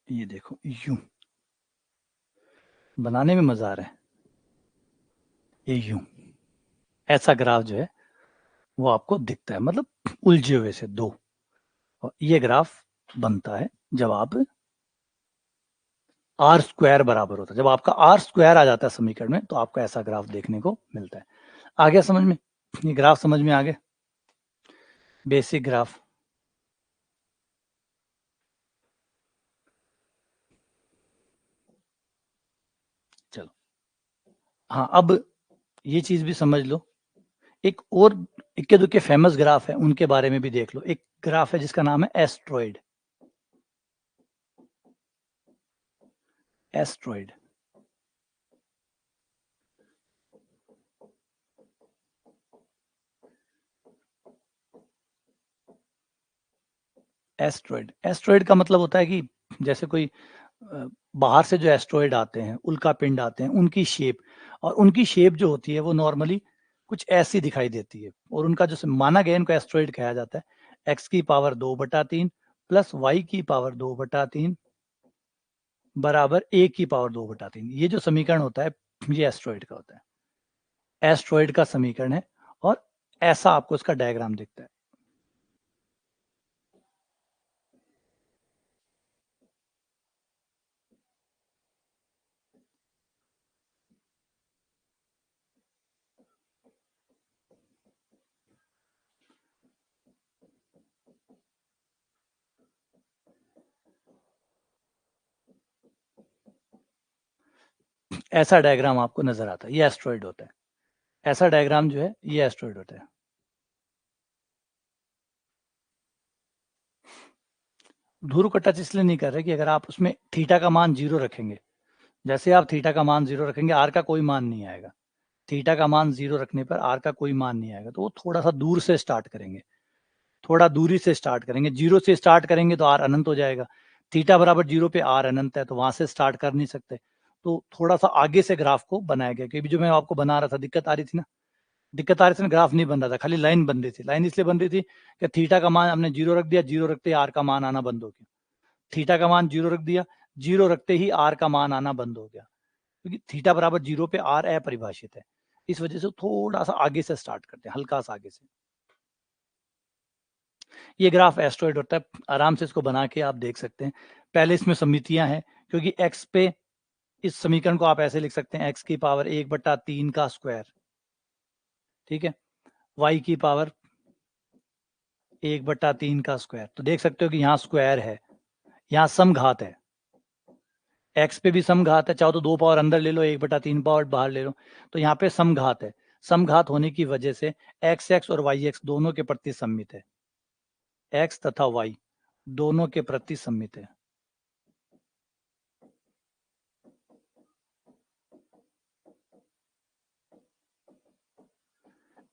ये देखो, यूं बनाने में मजा आ रहा है, ये यूं ऐसा ग्राफ जो है वो आपको दिखता है, मतलब उलझे हुए से दो, और ये ग्राफ बनता है जब आप आर स्क्वायर बराबर होता है, जब आपका आर स्क्वायर आ जाता है समीकरण में, तो आपको ऐसा ग्राफ देखने को मिलता है। आ गया समझ में? ये ग्राफ समझ में आ गया, बेसिक ग्राफ। चलो, हाँ, अब ये चीज भी समझ लो, एक और इक्के दुक्के फेमस ग्राफ है, उनके बारे में भी देख लो। एक ग्राफ है जिसका नाम है एस्ट्रॉइड, एस्ट्रॉइड। एस्ट्रॉइड, एस्ट्रॉइड का मतलब होता है कि जैसे कोई बाहर से जो एस्ट्रॉइड आते हैं, उल्का पिंड आते हैं, उनकी शेप, और उनकी शेप जो होती है वो नॉर्मली कुछ ऐसी दिखाई देती है, और उनका जो माना गया इनको एस्ट्रॉइड कहा जाता है। x की पावर 2/3 प्लस y की पावर 2/3 बराबर a की पावर 2/3। ये जो समीकरण होता है ये एस्ट्रॉइड का होता है, एस्ट्रॉइड का समीकरण है, और ऐसा आपको इसका डायग्राम दिखता है। ऐसा डायग्राम आपको नजर आता है, ये एस्ट्रॉइड होता है। ऐसा डायग्राम जो है ये एस्ट्रॉइड होता है। ध्रुव को टच इसलिए नहीं कर रहे कि अगर आप उसमें थीटा का मान 0 रखेंगे, जैसे आप थीटा का मान 0 रखेंगे आर का कोई मान नहीं आएगा। थीटा का मान 0 रखने पर आर का कोई मान नहीं आएगा, तो वो थोड़ा सा दूर से स्टार्ट करेंगे, थोड़ा दूरी से स्टार्ट करेंगे। 0 से स्टार्ट करेंगे तो आर अनंत हो जाएगा। थीटा बराबर 0 पे आर अनंत है, तो वहां से स्टार्ट कर नहीं सकते, तो थोड़ा सा आगे से ग्राफ को बनाया गया। क्योंकि जो मैं आपको बना रहा था दिक्कत आ रही थी ना, दिक्कत आ रही थी ना, ग्राफ नहीं बन रहा था, खाली लाइन बन रही थी। लाइन इसलिए बन रही थी कि थीटा का मान हमने 0 रख दिया, 0 रखते ही आर का मान आना बंद हो गया। थीटा का मान 0 रख दिया, 0 रखते ही आर का मान आना बंद हो गया, क्योंकि थीटा बराबर 0 पे आर अपरिभाषित है। इस वजह से थोड़ा सा आगे से स्टार्ट करते हैं, हल्का सा आगे से। ये ग्राफ एस्ट्रॉइड होता है, आराम से इसको बना के आप देख सकते हैं। पहले इसमें समितियां हैं, क्योंकि x पे इस समीकरण को आप ऐसे लिख सकते हैं, x की पावर 1/3 का स्क्वायर, ठीक है, y की पावर 1/3 का स्क्वायर। तो देख सकते हो कि यहाँ स्क्वायर है, यहाँ समघात है, x पे भी समघात है, चाहो तो 2 पावर अंदर ले लो, 1/3 पावर बाहर ले लो, तो यहाँ पे समघात है। समघात होने की वजह से x और y दोनों के प्रति सम्मित है, x तथा y दोनों के प्रति सम्मित है।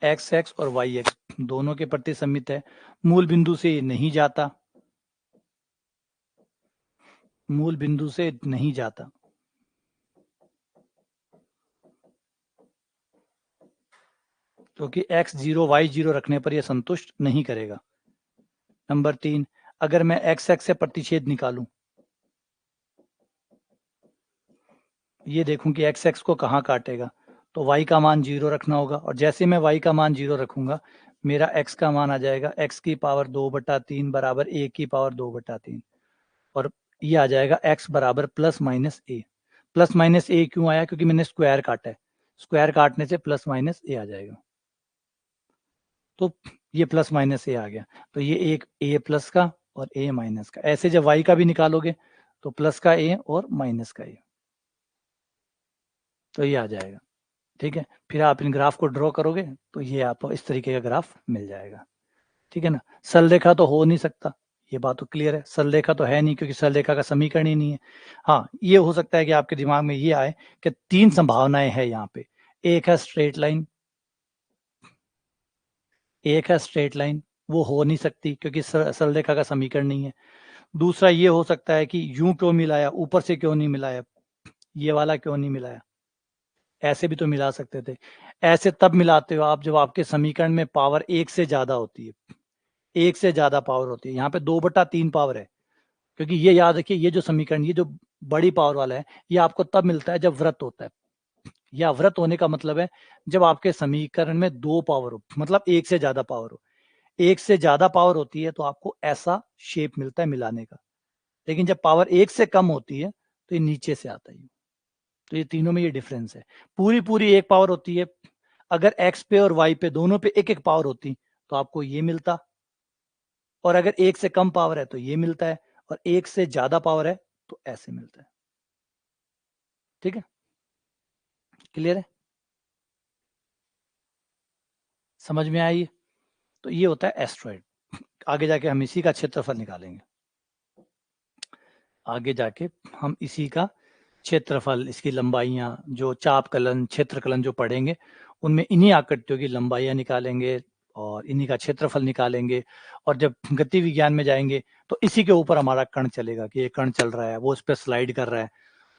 x और y दोनों के प्रति सम्मित है। मूल बिंदु से नहीं जाता, मूल बिंदु से नहीं जाता, क्योंकि x 0 y 0 रखने पर यह संतुष्ट नहीं करेगा। नंबर 3, अगर मैं x से प्रतिच्छेद निकालूं, ये देखूं कि x को कहाँ काटेगा, तो y का मान 0 रखना होगा, और जैसे मैं y का मान 0 रखूंगा मेरा x का मान आ जाएगा x की पावर 2/3 बराबर a की पावर 2/3, और ये आ जाएगा x बराबर plus minus a। Plus minus a क्यों आया, क्योंकि मैंने स्क्वायर काटा है, स्क्वायर काटने से प्लस माइनस a आ जाएगा, तो ये प्लस माइनस a आ गया। तो ये एक a प्लस का और a माइनस का, ऐसे जब y का भी निकालोगे तो प्लस का a और माइनस का a, तो ये आ जाएगा, ठीक है। फिर आप इन ग्राफ को ड्रॉ करोगे तो ये आपको इस तरीके का ग्राफ मिल जाएगा, ठीक है ना। सरल रेखा तो हो नहीं सकता, ये बात तो क्लियर है, सरल रेखा तो है नहीं, क्योंकि सरल रेखा का समीकरण ही नहीं है। हाँ, ये हो सकता है कि आपके दिमाग में ये आए कि 3 संभावनाएं हैं यहाँ पे। एक है स्ट्रेट लाइन, एक है स्ट्रेट लाइन, वो हो नहीं सकती क्योंकि सरल रेखा का समीकरण नहीं है। दूसरा ये हो सकता है कि यूं क्यों मिलाया, ऊपर से क्यों नहीं मिलाया, ये वाला क्यों नहीं मिलाया, ऐसे भी तो मिला सकते थे। ऐसे तब मिलाते हो आप जब आपके समीकरण में पावर 1 से ज्यादा होती है, 1 से ज्यादा पावर होती है। यहाँ पे 2/3 पावर है, क्योंकि ये याद रखिए, ये जो समीकरण, ये जो बड़ी पावर वाला है, ये आपको तब मिलता है जब वृत्त होता है, या वृत्त होने का मतलब है जब आपके समीकरण में 2 पावर हो, मतलब 1 से ज्यादा पावर हो। 1 से ज्यादा पावर होती है तो आपको ऐसा शेप मिलता है मिलाने का, लेकिन जब पावर 1 से कम होती है तो ये नीचे से आता है। तो ये तीनों में ये डिफरेंस है। पूरी पूरी 1 पावर होती है, अगर x पे और y पे दोनों पे 1-1 पावर होती तो आपको ये मिलता, और अगर 1 से कम पावर है तो ये मिलता है, और 1 से ज्यादा पावर है तो ऐसे मिलता है, ठीक है, क्लियर है, समझ में आई। तो ये होता है एस्ट्रॉइड। आगे जाके हम इसी का क्षेत्रफल निकालेंगे, आगे जाके हम इसी का क्षेत्रफल, इसकी लंबाइयाँ, जो चाप कलन, क्षेत्र कलन जो पढ़ेंगे उनमें इन्हीं आकृतियों की लंबाइयाँ निकालेंगे, और इन्हीं का क्षेत्रफल निकालेंगे। और जब गति विज्ञान में जाएंगे तो इसी के ऊपर हमारा कण चलेगा कि ये कण चल रहा है, वो उस पर स्लाइड कर रहा है,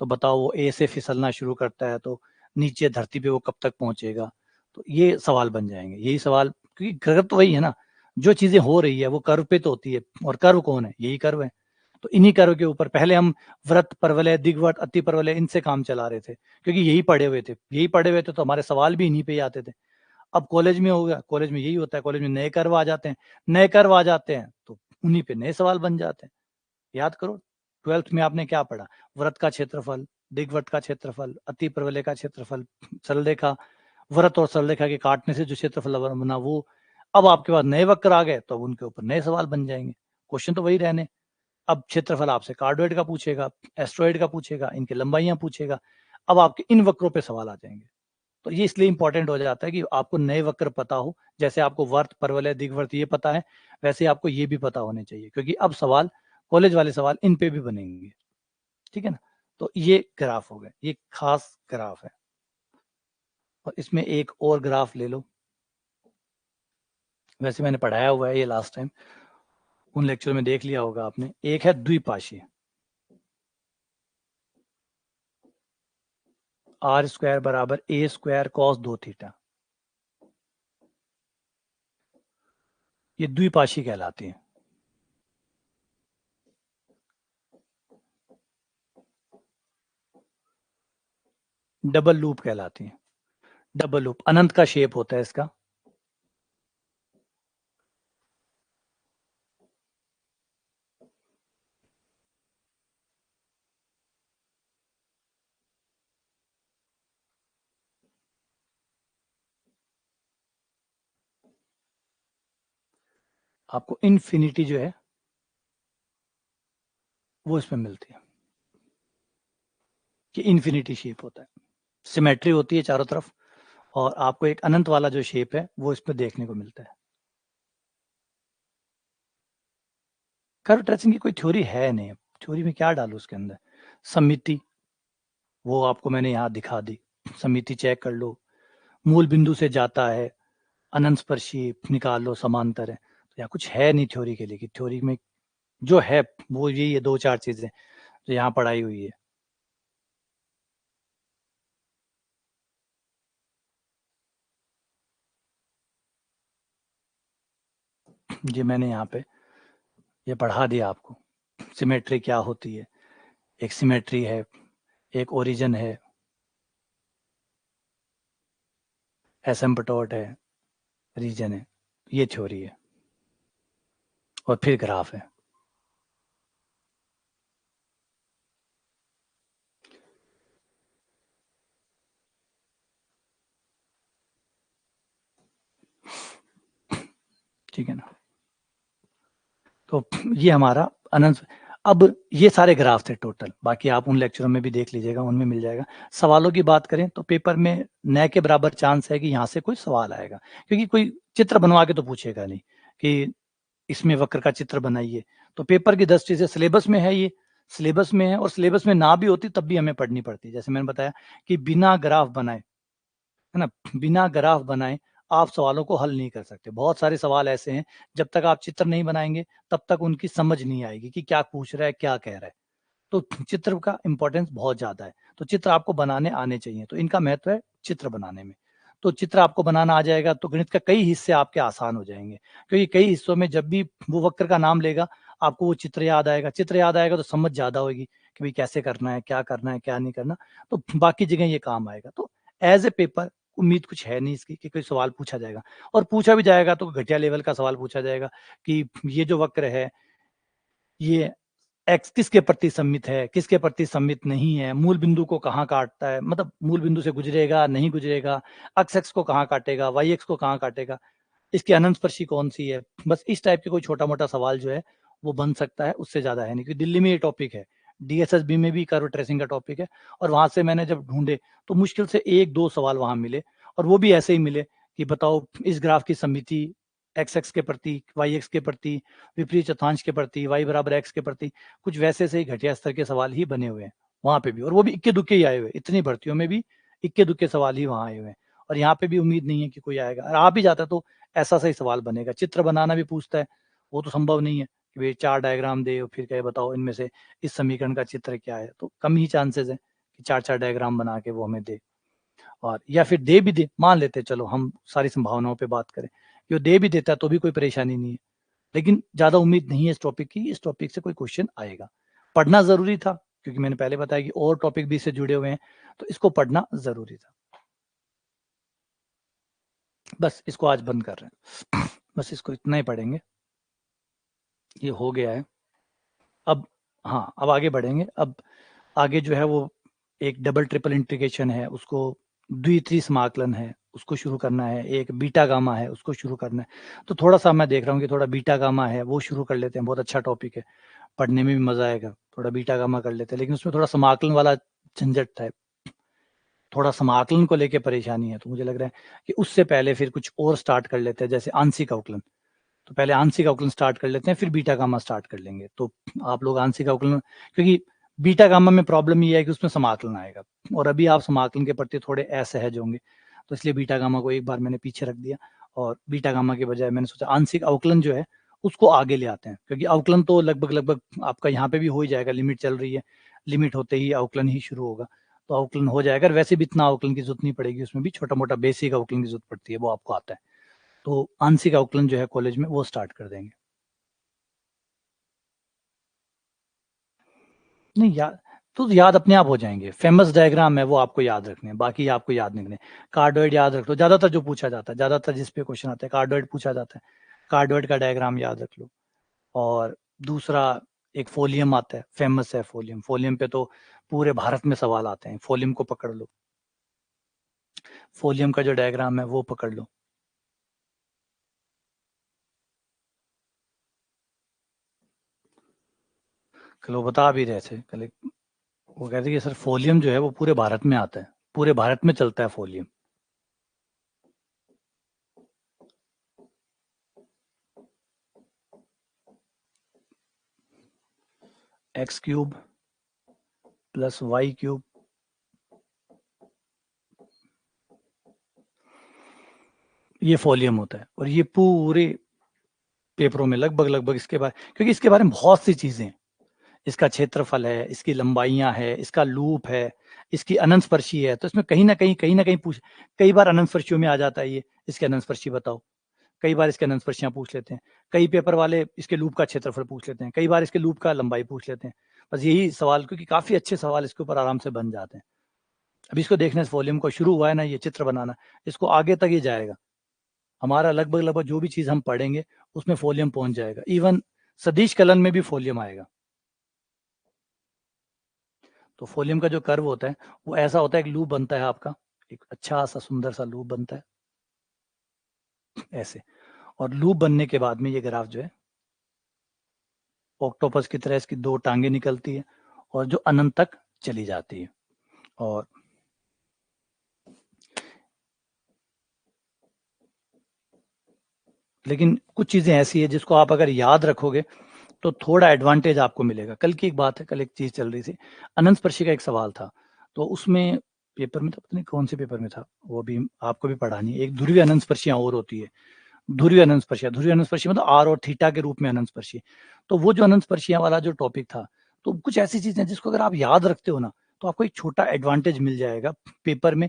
तो बताओ वो ए से फिसलना शुरू करता है तो नीचे धरती पे वो कब तक पहुंचेगा। तो ये सवाल बन जाएंगे, यही सवाल, क्योंकि कर्व तो वही है ना, जो चीजें हो रही है वो कर्व पे तो होती है, और कर्व कौन है, यही कर्व है। तो इन्हीं कर्व के ऊपर पहले हम वृत्त, परवलय, दिग्वट, अति परवलय, इनसे काम चला रहे थे, क्योंकि यही पढ़े हुए थे तो हमारे सवाल भी इन्हीं पे ही आते थे। अब कॉलेज में हो गया, कॉलेज में यही होता है, कॉलेज में नए कर्व आ जाते हैं, नए कर्व आ जाते हैं तो उन्हीं पे नए सवाल बन जाते हैं। याद करो 12th में आपने क्या पढ़ा, वृत्त का क्षेत्रफल, दिग्वट का क्षेत्रफल, अति परवलय का क्षेत्रफल, सरल रेखा, वृत्त और सरल रेखा के काटने से जो क्षेत्रफल बना वो। अब आपके पास नए वक्र आ गए तो अब उनके ऊपर नए सवाल बन जाएंगे, क्वेश्चन तो वही रहने। अब क्षेत्रफल आपसे कार्डोइड का पूछेगा, एस्ट्रॉइड का पूछेगा, इनकी लंबाइयां पूछेगा, अब आपके इन वक्रों पे सवाल आ जाएंगे। तो ये इसलिए इंपॉर्टेंट हो जाता है कि आपको नए वक्र पता हो, जैसे आपको वर्त, परवलय, दिग्वर्त ये पता है, वैसे आपको ये भी पता होने चाहिए, क्योंकि अब सवाल, कॉलेज वाले सवाल इन पे भी बनेंगे। ठीक है ना। तो ये ग्राफ हो गए, ये खास ग्राफ है। और इसमें एक और ग्राफ ले लो, वैसे मैंने पढ़ाया हुआ है ये लास्ट टाइम, उन लेक्चर में देख लिया होगा आपने। एक है द्विपाशी, आर स्क्वायर बराबर ए स्क्वायर कॉस 2 थीटा, ये द्विपाशी कहलाती है। डबल लूप कहलाती है, डबल लूप अनंत का शेप होता है इसका। आपको इन्फिनिटी जो है वो इसमें मिलती है, कि इन्फिनिटी शेप होता है, सिमेट्री होती है चारों तरफ, और आपको एक अनंत वाला जो शेप है वो इसमें देखने को मिलता है। कर्व ट्रेसिंग की कोई थ्योरी है नहीं, थ्योरी में क्या डालू उसके अंदर, समिति, वो आपको मैंने यहाँ दिखा दी, समिति चेक कर लो, मूल बिंदु से जाता है, अनंत स्पर्शी निकाल लो, समांतर है। तो यहाँ कुछ है नहीं थ्योरी के लिए, कि थ्योरी में जो है वो यही है, 2-4 चीजें जो यहाँ पढ़ाई हुई है। ये मैंने यहाँ पे ये पढ़ा दिया आपको, सिमेट्री क्या होती है, एक सिमेट्री है, एक ओरिजिन है, एसिम्पटोट है, रीजन है, ये थ्योरी है, और फिर ग्राफ है। ठीक है ना। तो ये हमारा अनंत। अब ये सारे ग्राफ थे टोटल, बाकी आप उन लेक्चरों में भी देख लीजिएगा, उनमें मिल जाएगा। सवालों की बात करें तो पेपर में न के बराबर चांस है कि यहाँ से कोई सवाल आएगा, क्योंकि कोई चित्र बनवा के तो पूछेगा नहीं कि इसमें वक्र का चित्र बनाइए। तो पेपर की दृष्टि से सिलेबस में है, ये सिलेबस में है, और सिलेबस में ना भी होती तब भी हमें पढ़नी पड़ती है। जैसे मैंने बताया कि बिना ग्राफ बनाए, है ना, बिना ग्राफ बनाए आप सवालों को हल नहीं कर सकते। बहुत सारे सवाल ऐसे हैं, जब तक आप चित्र नहीं बनाएंगे तब तक उनकी समझ नहीं आएगी कि क्या पूछ रहा है, क्या कह रहा है। तो चित्र का इंपॉर्टेंस बहुत ज्यादा है, तो चित्र आपको बनाने आने चाहिए, तो इनका महत्व है चित्र बनाने में। तो चित्र आपको बनाना आ जाएगा तो गणित का कई हिस्से आपके आसान हो जाएंगे, क्योंकि कई हिस्सों में जब भी वो वक्र का नाम लेगा आपको वो चित्र याद आएगा, चित्र याद आएगा तो समझ ज्यादा होगी कि भाई कैसे करना है, क्या करना है, क्या नहीं करना। तो बाकी जगह ये काम आएगा। तो एज ए पेपर उम्मीद कुछ है नहीं इसकी कि कोई सवाल पूछा जाएगा, और पूछा भी जाएगा तो घटिया लेवल का सवाल पूछा जाएगा कि ये जो वक्र है ये एक्स किसके प्रति सम्मित है, किसके प्रति सम्मित नहीं है, मूल बिंदु को कहाँ काटता है, मतलब मूल बिंदु से गुजरेगा नहीं गुजरेगा, अक्स एक्स को कहाँ काटेगा, वाई एक्स को कहाँ काटेगा, इसकी अनंत स्पर्शी कौन सी है। बस इस टाइप के कोई छोटा मोटा सवाल जो है वो बन सकता है, उससे ज्यादा है नहीं, क्योंकि दिल्ली में ये टॉपिक है, डीएसएसबी में भी कर्व ट्रेसिंग का टॉपिक है, और वहां से मैंने जब ढूंढे तो मुश्किल से 1-2 सवाल वहां मिले, और वो भी ऐसे ही मिले कि बताओ इस ग्राफ की समिति एक्स एक्स के प्रति, वाई एक्स के प्रति, विपरीत चतुर्थांश के प्रति, वाई बराबर एक्स के प्रति, कुछ वैसे से ही घटिया स्तर के सवाल ही बने हुए हैं वहां पे भी, और वो भी इक्के दुक्के ही आए हुए, इतनी भर्तियों में भी इक्के दुक्के सवाल ही वहां आए हुए हैं। और यहाँ पे भी उम्मीद नहीं है कि कोई आएगा, और आ भी जाता तो ऐसा सही सवाल बनेगा। चित्र बनाना भी पूछता है, वो तो संभव नहीं है कि भाई 4 डायग्राम दे और फिर कहे बताओ इनमें से इस समीकरण का चित्र क्या है, तो कम ही चांसेस है कि 4-4 डायग्राम बना के वो हमें दे। और या फिर दे भी दे, मान लेते हैं, चलो हम सारी संभावनाओं पे बात करें कि वो दे भी देता है तो भी कोई परेशानी नहीं है, लेकिन ज़्यादा उम्मीद नहीं है इस टॉपिक की, इस टॉपिक से कोई क्वेश्चन आएगा। पढ़ना ज़रूरी था क्योंकि मैंने पहले बताया कि और टॉपिक भी इससे जुड़े हुए हैं, तो इसको पढ़ना ज़रूरी था। बस इसको आज बंद कर रहे हैं। बस इसको इतना ही पढ़ेंगे, ये हो गया है। अब हाँ, अब आगे बढ़ेंगे। अब आगे जो है वो एक डबल ट्रिपल इंटीग्रेशन है, उसको द्वितीय समाकलन है, उसको शुरू करना है। एक बीटा गामा है, उसको शुरू करना है। तो थोड़ा-सा मैं देख रहा हूँ कि थोड़ा बीटा गामा है, वो शुरू कर लेते हैं। बहुत अच्छा टॉपिक है, पढ़ने में भी मज़ा आएगा। थोड़ा बीटा गामा कर लेते हैं, लेकिन उसमें थोड़ा समाकलन वाला झंझट है। थोड़ा समाकलन को लेके परेशानी है, तो मुझे लग रहा है कि उससे पहले फिर कुछ और स्टार्ट कर लेते हैं, जैसे आंशिक अवकलन। तो पहले आंशिक अवकलन स्टार्ट कर लेते हैं, फिर बीटा गामा स्टार्ट कर लेंगे। तो आप लोग आंशिक अवकलन, क्योंकि बीटा गामा में प्रॉब्लम ये है कि उसमें समाकलन आएगा और अभी आप समाकलन के प्रति थोड़े असहज होंगे, तो इसलिए बीटा गामा को एक बार मैंने पीछे रख दिया और बीटा गामा के बजाय मैंने सोचा आंशिक अवकलन जो है उसको आगे ले आते हैं, क्योंकि अवकलन तो लगभग लगभग आपका यहाँ पे भी हो ही जाएगा। लिमिट चल रही है, लिमिट होते ही अवकलन ही शुरू होगा, तो अवकलन हो जाएगा। वैसे भी इतना अवकलन की जरूरत नहीं पड़ेगी, उसमें भी छोटा मोटा बेसिक अवकलन की जरूरत पड़ती है, वो आपको आता है। तो आंशिक अवकलन जो है कॉलेज में वो स्टार्ट कर देंगे। नहीं याद, तो याद अपने आप हो जाएंगे। फेमस डायग्राम है वो आपको याद रखने हैं, बाकी आपको याद नहीं रखने। कार्डोइड याद रख लो, ज्यादातर जो पूछा जाता है, ज्यादातर जिस पे क्वेश्चन आता है कार्डोइड पूछा जाता है, कार्डोइड का डायग्राम याद रख लो। और दूसरा एक फोलियम आता है, फेमस है फोलियम। फोलियम पे तो पूरे भारत में सवाल आते हैं, फोलियम को पकड़ लो। फोलियम का जो डायग्राम है वो पकड़ लो। कल वो बता भी रहे थे, कल वो कहते कि सर फोलियम जो है वो पूरे भारत में आता है, पूरे भारत में चलता है folium. X cube plus y cube, ये फोलियम होता है। और ये पूरे पेपरों में लगभग लगभग इसके बारे, क्योंकि इसके बारे में बहुत सी चीजें हैं। इसका क्षेत्रफल है, इसकी लंबाइयां है, इसका लूप है, इसकी अनंतस्पर्शी है, तो इसमें कहीं ना कहीं पूछ, कई बार अनंतस्पर्शियों में आ जाता है ये, इसके अनंतस्पर्शी बताओ। कई बार इसके अनंतस्पर्शियां पूछ लेते हैं, कई पेपर वाले इसके लूप का क्षेत्रफल पूछ लेते हैं, कई बार इसके लूप का लंबाई पूछ लेते हैं। बस यही सवाल, क्योंकि काफी अच्छे सवाल इसके ऊपर आराम से बन जाते हैं। अभी इसको देखने से वॉल्यूम को शुरू हुआ है ना, ये चित्र बनाना, इसको आगे तक ये जाएगा हमारा। लगभग लगभग जो भी चीज हम पढ़ेंगे उसमें फोलियम पहुंच जाएगा। इवन सदिश कलन में भी फोलियम आएगा। तो फोलियम का जो कर्व होता है वो ऐसा होता है, एक लूप बनता है आपका, एक अच्छा सा सुंदर सा लूप बनता है ऐसे। और लूप बनने के बाद में ये ग्राफ जो है ऑक्टोपस की तरह इसकी दो टांगे निकलती है और जो अनंत तक चली जाती है। और लेकिन कुछ चीजें ऐसी है जिसको आप अगर याद रखोगे तो थोड़ा एडवांटेज आपको मिलेगा। कल की एक बात है, कल एक चीज चल रही थी, अनंत स्पर्शी का एक सवाल था, तो उसमें पेपर में था, पता नहीं कौन से पेपर में था, वो भी आपको भी पढ़ानी है। एक ध्रुवीय अनंत स्पर्शियां और होती है, ध्रुवीय अनंत स्पर्शियां, ध्रुवीय अनंत स्पर्शी मतलब आर और थीटा के रूप में अनंत स्पर्शी। तो वो जो अनंत स्पर्शियां वाला जो टॉपिक था, तो कुछ ऐसी चीजें जिसको अगर आप याद रखते हो ना, तो आपको एक छोटा एडवांटेज मिल जाएगा पेपर में।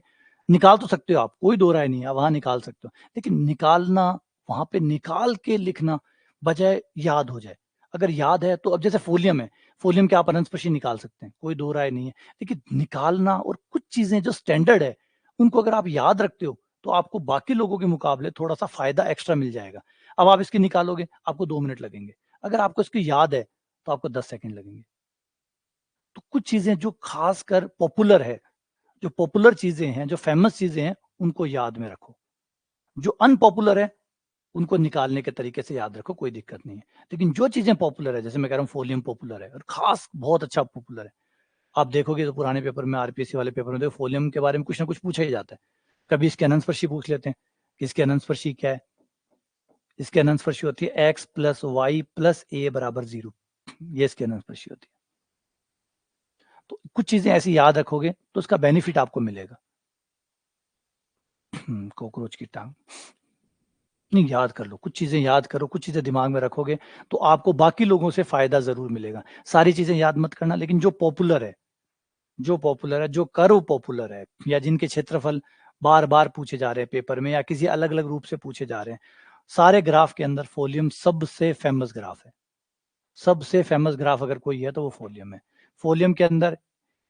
निकाल तो सकते हो आप, कोई दो राय नहीं है, वहां निकाल सकते हो, लेकिन निकालना, वहां पे निकाल के लिखना बजाय याद हो जाए। अगर याद है तो, अब जैसे फोलियम है, फोलियम के आप अनंत स्पर्शी निकाल सकते हैं, कोई दो राय नहीं है, लेकिन निकालना और कुछ चीजें जो स्टैंडर्ड है उनको अगर आप याद रखते हो तो आपको बाकी लोगों के मुकाबले थोड़ा सा फायदा एक्स्ट्रा मिल जाएगा। अब आप इसकी निकालोगे आपको 2 मिनट लगेंगे, अगर आपको इसकी याद है तो आपको 10 सेकंड लगेंगे। तो कुछ चीजें जो खासकर पॉपुलर है, जो पॉपुलर चीजें हैं, जो फेमस चीजें हैं, उनको याद में रखो। जो अनपॉपुलर है उनको निकालने के तरीके से याद रखो, कोई दिक्कत नहीं है। लेकिन जो चीजें पॉपुलर है, जैसे मैं कह रहा हूँ फोलियम पॉपुलर है और खास बहुत अच्छा पॉपुलर है, आप देखोगे तो पुराने पेपर में, आरपीएससी वाले पेपर में देखो फोलियम के बारे में कुछ ना कुछ पूछा ही जाता है। कभी इसके अनंतस्पर्शी पूछ लेते हैं कि इसके अनंतस्पर्शी क्या है। इसकी अनंतस्पर्शी होती है x प्लस वाई प्लस ए बराबर 0, ये इसकी अनंतस्पर्शी होती है। तो कुछ चीजें ऐसी याद रखोगे तो उसका बेनिफिट आपको मिलेगा। कॉकरोच की टांग। नहीं, याद कर लो, कुछ चीजें याद करो, कुछ चीजें दिमाग में रखोगे तो आपको बाकी लोगों से फायदा जरूर मिलेगा। सारी चीजें याद मत करना, लेकिन जो पॉपुलर है, जो पॉपुलर है, जो कर्व पॉपुलर है, या जिनके क्षेत्रफल बार बार पूछे जा रहे हैं पेपर में या किसी अलग अलग रूप से पूछे जा रहे हैं, सारे ग्राफ के अंदर फोलियम सबसे फेमस ग्राफ है। सबसे फेमस ग्राफ अगर कोई है तो वो फोलियम है। फोलियम के अंदर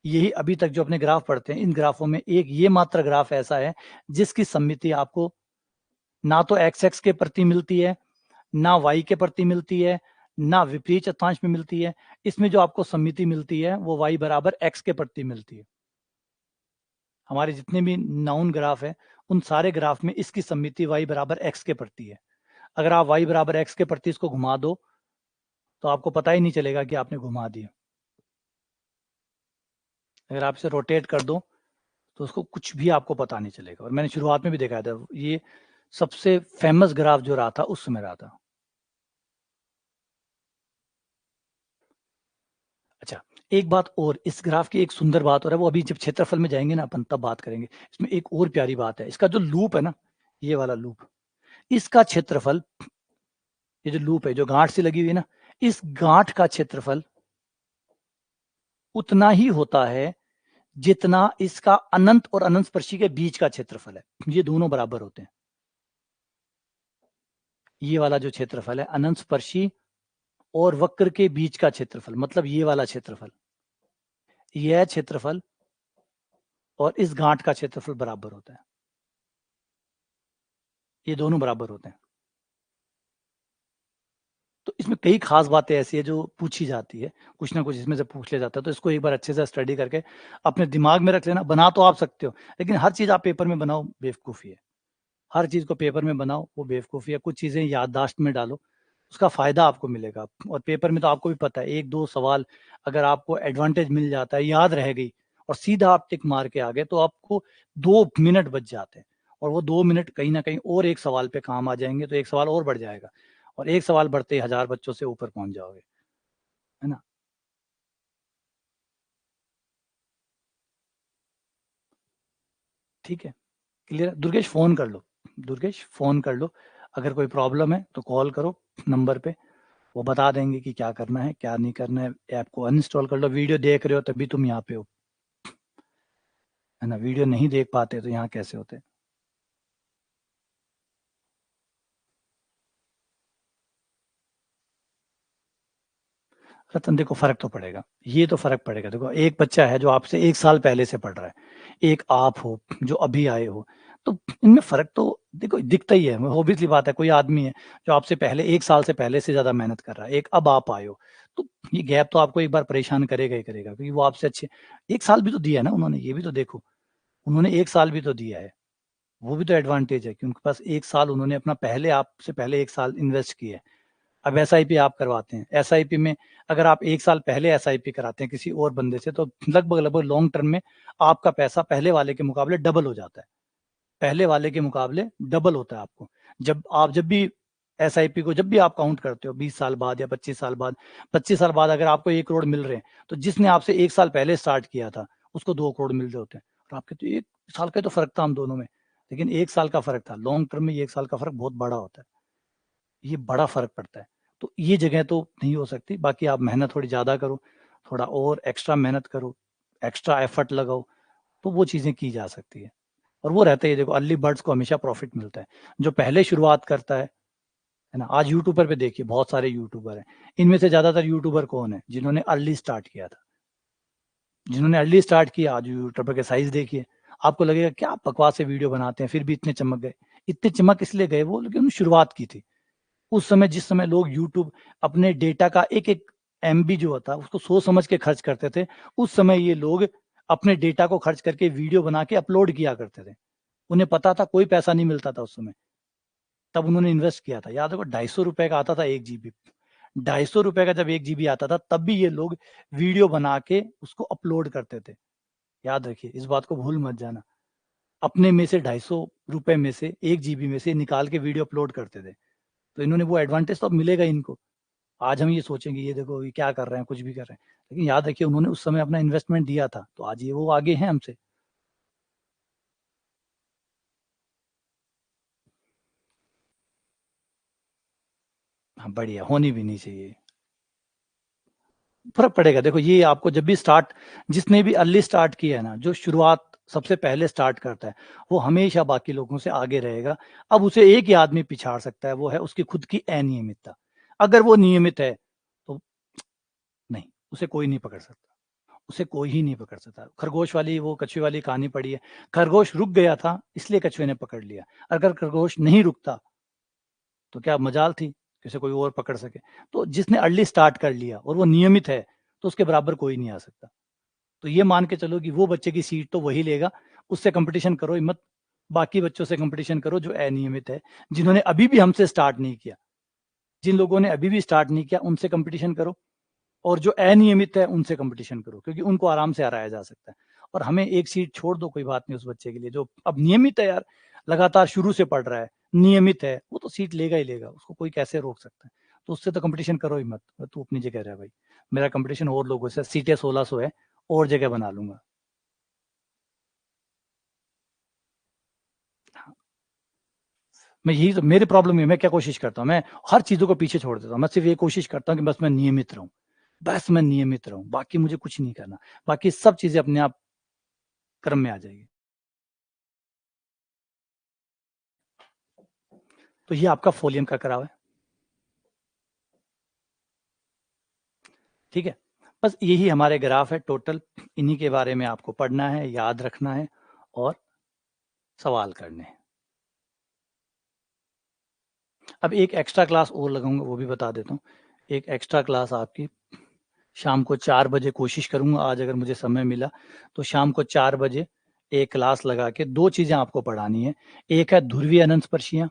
यही अभी तक जो अपने ग्राफ पढ़ते हैं, इन ग्राफों में एक ये मात्र ग्राफ ऐसा है जिसकी सम्मिति आपको ना तो एक्स एक्स के प्रति मिलती है, ना वाई के प्रति मिलती है, ना विपरीत चतुर्थांश में मिलती है। इसमें जो आपको सम्मिति मिलती है वो वाई बराबर एक्स के प्रति मिलती है। हमारे जितने भी नाउन ग्राफ है, उन सारे ग्राफ में इसकी सम्मिति वाई बराबर एक्स के प्रति है। अगर आप वाई बराबर एक्स के प्रति इसको घुमा दो तो आपको पता ही नहीं चलेगा कि आपने घुमा दिया। अगर आप इसे रोटेट कर दो तो उसको कुछ भी आपको पता नहीं चलेगा। और मैंने शुरुआत में भी देखा था, ये सबसे फेमस ग्राफ जो रहा था उस समय रहा था। अच्छा, एक बात और, इस ग्राफ की एक सुंदर बात और है, वो अभी जब क्षेत्रफल में जाएंगे ना अपन तब बात करेंगे। इसमें एक और प्यारी बात है, इसका जो लूप है ना, ये वाला लूप, इसका क्षेत्रफल, ये जो लूप है जो गांठ से लगी हुई है ना, इस गांठ का क्षेत्रफल उतना ही होता है जितना इसका अनंत और अनंत स्पर्शी के बीच का क्षेत्रफल है। ये दोनों बराबर होते हैं। ये वाला जो क्षेत्रफल है अनंत स्पर्शी और वक्र के बीच का क्षेत्रफल, मतलब ये वाला क्षेत्रफल, यह क्षेत्रफल और इस गांठ का क्षेत्रफल बराबर होता है। ये दोनों बराबर होते हैं। तो इसमें कई खास बातें ऐसी है जो पूछी जाती है, कुछ ना कुछ इसमें से पूछ लिया जाता है। तो इसको एक बार अच्छे से स्टडी करके अपने दिमाग में रख लेना। बना तो आप सकते हो, लेकिन हर चीज आप पेपर में बनाओ बेवकूफी है। हर चीज को पेपर में बनाओ वो बेवकूफी है। कुछ चीजें याददाश्त में डालो, उसका फायदा आपको मिलेगा। और पेपर में तो आपको भी पता है, एक दो सवाल अगर आपको एडवांटेज मिल जाता है, याद रह गई और सीधा आप टिक मार के आ गए, तो आपको 2 मिनट बच जाते हैं। और वो 2 मिनट कहीं ना कहीं और एक सवाल पे काम आ जाएंगे, तो एक सवाल और बढ़ जाएगा, और एक सवाल बढ़ते ही 1000 बच्चों से ऊपर पहुंच जाओगे, है ना। ठीक है, क्लियर। दुर्गेश फोन कर लो, दुर्गेश फोन कर लो। अगर कोई प्रॉब्लम है तो कॉल करो नंबर पे, वो बता देंगे कि क्या करना है क्या नहीं करना है। ऐप को अनइंस्टॉल कर लो। वीडियो देख रहे हो तभी तुम यहाँ पे हो, है ना। वीडियो नहीं देख पाते तो यहाँ कैसे होते। रतन देखो, फर्क तो पड़ेगा, ये तो फर्क पड़ेगा। देखो, एक बच्चा है जो आपसे 1 साल पहले से पढ़ रहा है, एक आप हो जो अभी आए हो, तो इनमें फर्क तो देखो दिखता ही है। ऑब्वियसली बात है, कोई आदमी है जो आपसे पहले 1 साल से पहले से ज्यादा मेहनत कर रहा है, एक अब आप आए हो, तो ये गैप तो आपको एक बार परेशान करेगा ही करेगा, क्योंकि वो आपसे अच्छे 1 साल भी तो दिया है ना उन्होंने। ये भी तो देखो, उन्होंने 1 साल भी तो दिया है। वो भी तो एडवांटेज है कि उनके पास 1 साल, उन्होंने अपना पहले आपसे पहले 1 साल इन्वेस्ट किया है। अब एसआईपी आप करवाते हैं, एसआईपी में अगर आप 1 साल पहले एसआईपी कराते हैं किसी और बंदे से, तो लगभग लगभग लॉन्ग टर्म में आपका पैसा पहले वाले के मुकाबले डबल हो जाता है। पहले वाले के मुकाबले डबल होता है आपको। जब भी एसआईपी को जब भी आप काउंट करते हो 20 साल बाद या 25 साल बाद, 25 साल बाद अगर आपको 1 करोड़ मिल रहे हैं, तो जिसने आपसे 1 साल पहले स्टार्ट किया था उसको 2 करोड़ मिल रहे होते हैं। और आपके तो 1 साल का तो फर्क था हम दोनों में, लेकिन 1 साल का फर्क था। लॉन्ग टर्म में 1 साल का फर्क बहुत बड़ा होता है, ये बड़ा फर्क पड़ता है। तो ये जगह तो नहीं हो सकती। बाकी आप मेहनत थोड़ी ज्यादा करो, थोड़ा और एक्स्ट्रा मेहनत करो, एक्स्ट्रा एफर्ट लगाओ, तो वो चीजें की जा सकती है। और वो रहता है, देखो अर्ली बर्ड्स को हमेशा प्रॉफिट मिलता है। जो पहले शुरुआत करता है ना। आज यूट्यूबर पे देखिए, बहुत सारे यूट्यूबर हैं, इनमें से ज्यादातर यूट्यूबर कौन है, जिन्होंने अर्ली स्टार्ट किया था। जिन्होंने अर्ली स्टार्ट किया, आज यूट्यूबर के साइज देखिए, आपको लगेगा क्या बकवास से वीडियो बनाते हैं, फिर भी इतने चमक गए। इतने चमक इसलिए गए वो, लेकिन उन्होंने शुरुआत की थी। उस समय जिस समय लोग यूट्यूब अपने डेटा का एक एक एमबी जो होता उसको सोच समझ के खर्च करते थे, उस समय ये लोग अपने डेटा को खर्च करके वीडियो बना के अपलोड किया करते थे। उन्हें पता था कोई पैसा नहीं मिलता था उस समय, तब उन्होंने इन्वेस्ट किया था। याद होगा 250 रुपए का आता था 1 GB। 250 रुपए का जब 1 GB आता था, तब भी ये लोग वीडियो बना के उसको अपलोड करते थे। याद रखिए, इस बात को भूल मत जाना। अपने में से 250 रुपए में से 1 GB में से निकाल के वीडियो अपलोड करते थे। तो इन्होंने वो एडवांटेज तो अब मिलेगा इनको। आज हम ये सोचेंगे ये देखो ये क्या कर रहे हैं, कुछ भी कर रहे हैं, लेकिन याद रखिए उन्होंने उस समय अपना इन्वेस्टमेंट दिया था, तो आज ये वो आगे हैं हमसे। हाँ, बढ़िया, होनी भी नहीं चाहिए। फर्क पड़ेगा, देखो ये आपको जब भी स्टार्ट, जिसने भी अर्ली स्टार्ट किया है ना, जो शुरुआत सबसे पहले स्टार्ट करता है, वो हमेशा बाकी लोगों से आगे रहेगा। अब उसे एक ही आदमी पिछाड़ सकता है, वो है उसकी खुद की अनियमितता। अगर वो नियमित है तो नहीं, उसे कोई नहीं पकड़ सकता, उसे कोई ही नहीं पकड़ सकता। खरगोश वाली, वो कछुए वाली कहानी पढ़ी है, खरगोश रुक गया था इसलिए कछुए ने पकड़ लिया। अगर खरगोश नहीं रुकता तो क्या मजाल थी कि उसे कोई और पकड़ सके। तो जिसने अर्ली स्टार्ट कर लिया और वो नियमित है, तो उसके बराबर कोई नहीं आ सकता। तो ये मान के चलो कि वो बच्चे की सीट तो वही लेगा, उससे कंपटीशन करो ही मत। बाकी बच्चों से कंपटीशन करो जो अनियमित है, जिन्होंने अभी भी हमसे स्टार्ट नहीं किया। जिन लोगों ने अभी भी स्टार्ट नहीं किया उनसे कंपटीशन करो, और जो अनियमित है उनसे कंपटीशन करो, क्योंकि उनको आराम से हराया जा सकता है। और हमें एक सीट छोड़ दो, कोई बात नहीं उस बच्चे के लिए जो अब नियमित है यार, लगातार शुरू से पढ़ रहा है, नियमित है, वो तो सीट लेगा ही लेगा, उसको कोई कैसे रोक सकता है। तो उससे तो कंपटीशन करो ही मत। तू अपनी जगह रह भाई, मेरा कंपटीशन और लोगों से, सीटें 1600 है, और जगह बना लूंगा। हाँ, मैं यही तो मेरी प्रॉब्लम है। मैं क्या कोशिश करता हूँ, मैं हर चीजों को पीछे छोड़ देता हूँ। मैं सिर्फ ये कोशिश करता हूँ कि बस मैं नियमित रहूं, बस मैं नियमित रहूं, बाकी मुझे कुछ नहीं करना। बाकी सब चीजें अपने आप क्रम में आ जाएगी। तो ये आपका फोलियम का कराव है, ठीक है। बस यही हमारे ग्राफ है टोटल, इन्हीं के बारे में आपको पढ़ना है, याद रखना है और सवाल करने हैं। अब एक एक्स्ट्रा क्लास और लगाऊंगा, वो भी बता देता हूँ। एक एक्स्ट्रा क्लास आपकी शाम को 4 बजे कोशिश करूंगा, आज अगर मुझे समय मिला तो शाम को 4 बजे एक क्लास लगा के 2 चीजें आपको पढ़ानी है। एक है ध्रुवीय अनंतस्पर्शियां,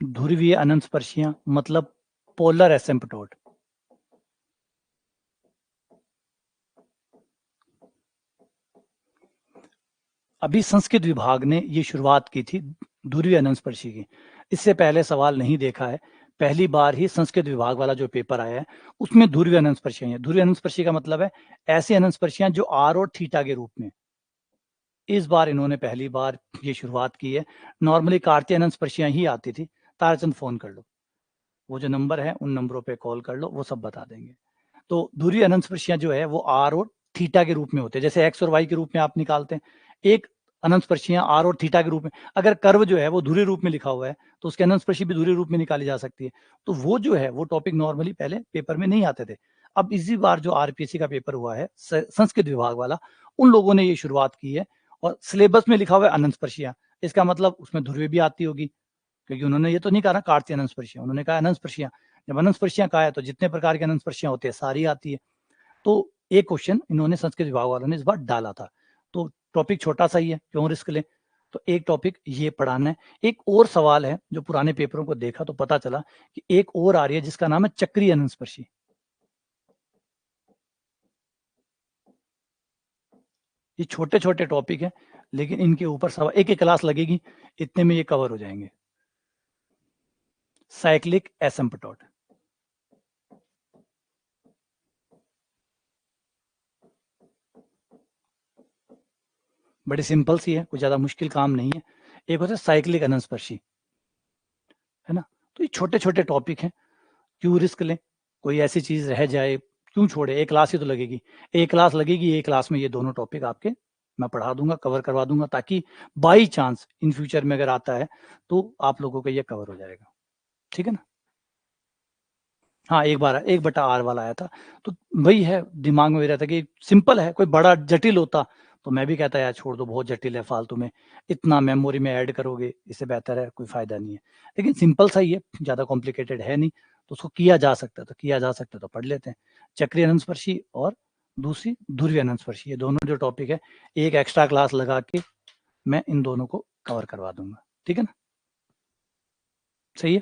ध्रुवीय अनंतस्पर्शियां मतलब पोलर एसिम्पटोट। अभी संस्कृत विभाग ने ये शुरुआत की थी ध्रुवीय अनंतस्पर्शी की, इससे पहले सवाल नहीं देखा है। पहली बार ही संस्कृत विभाग वाला जो पेपर आया है उसमें ध्रुवीय अनंतस्पर्शियां है। ध्रुवीय अनंतस्पर्शी का मतलब है ऐसी अनंतस्पर्शियां जो आर और थीटा के रूप में। इस बार इन्होंने पहली बार ये शुरुआत की है। नॉर्मली कार्तीय अनंतस्पर्शियां ही आती थी। ताराचंद फोन कर लो, वो जो नंबर है उन नंबरों पे कॉल कर लो, वो सब बता देंगे। तो ध्रुवीय अनंतस्पर्शियां जो है वो आर और थीटा के रूप में होते हैं, जैसे एक्स और वाई के रूप में आप निकालते हैं। एक अनंतस्पर्शियां आर और थीटा के रूप में, अगर कर्व जो है वो ध्रुवीय रूप में लिखा हुआ है तो उसके अनंतस्पर्शी भी ध्रुवीय रूप में निकाली जा सकती है। तो वो जो है वो टॉपिक नॉर्मली पहले पेपर में नहीं आते थे। अब इसी बार जो आरपीएससी का पेपर हुआ है संस्कृत विभाग वाला, उन लोगों ने ये शुरुआत की है। और सिलेबस में लिखा हुआ है अनंतस्पर्शियां, इसका मतलब उसमें ध्रुवीय भी आती होगी, क्योंकि उन्होंने ये तो नहीं कहा ना कार्तीय अनंतस्पर्शियां, उन्होंने कहा अनंतस्पर्शियां। जब अनंतस्पर्शियां कहा है तो जितने प्रकार की अनंतस्पर्शियां होती है सारी आती है। तो एक क्वेश्चन इन्होंने संस्कृत विभाग वालों ने इस बार डाला था। तो टॉपिक छोटा सा ही है, क्यों रिस्क ले। तो एक टॉपिक ये पढ़ाना है। एक और सवाल है जो पुराने पेपरों को देखा तो पता चला कि एक और आ रही है जिसका नाम है चक्रीय अनंतस्पर्शी। ये छोटे छोटे टॉपिक है, लेकिन इनके ऊपर सवाल, एक एक क्लास लगेगी, इतने में ये कवर हो जाएंगे। साइक्लिक एसिम्पटोट, बड़ी सिंपल सी है, कोई ज्यादा मुश्किल काम नहीं है। एक होता है साइक्लिक अनंतस्पर्शी, है ना। तो ये छोटे छोटे टॉपिक हैं, क्यों रिस्क लें, कोई ऐसी चीज रह जाए क्यों छोड़े। एक क्लास ही तो लगेगी, एक क्लास लगेगी, एक क्लास में ये दोनों टॉपिक आपके मैं पढ़ा दूंगा, कवर करवा दूंगा, ताकि बाई चांस इन फ्यूचर में अगर आता है तो आप लोगों का ये कवर हो जाएगा, ठीक है ना। हाँ, एक बार 1/r वाला आया था, तो वही है, दिमाग में रहता कि सिंपल है, कोई बड़ा जटिल होता तो मैं भी कहता यार छोड़ दो, बहुत जटिल है, फालतू में इतना मेमोरी में ऐड करोगे, इससे बेहतर है कोई फायदा नहीं है। लेकिन सिंपल सा ही है, ज्यादा कॉम्प्लिकेटेड है नहीं, तो उसको किया जा सकता है, तो किया जा सकता है तो पढ़ लेते हैं। चक्रीय अनंतस्पर्शी और दूसरी ध्रुवीय अनंतस्पर्शी, ये दोनों जो टॉपिक है, एक एक्स्ट्रा क्लास लगा के मैं इन दोनों को कवर करवा दूंगा, ठीक है ना। सही है,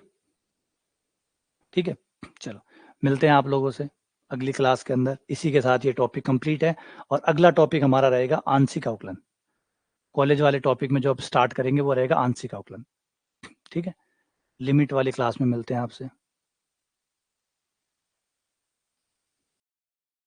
ठीक है। चलो, मिलते हैं आप लोगों से अगली क्लास के अंदर। इसी के साथ ये टॉपिक कंप्लीट है, और अगला टॉपिक हमारा रहेगा आंशिक अवकलन। कॉलेज वाले टॉपिक में जो अब स्टार्ट करेंगे वो रहेगा आंशिक अवकलन, ठीक है। लिमिट वाली क्लास में मिलते हैं आपसे।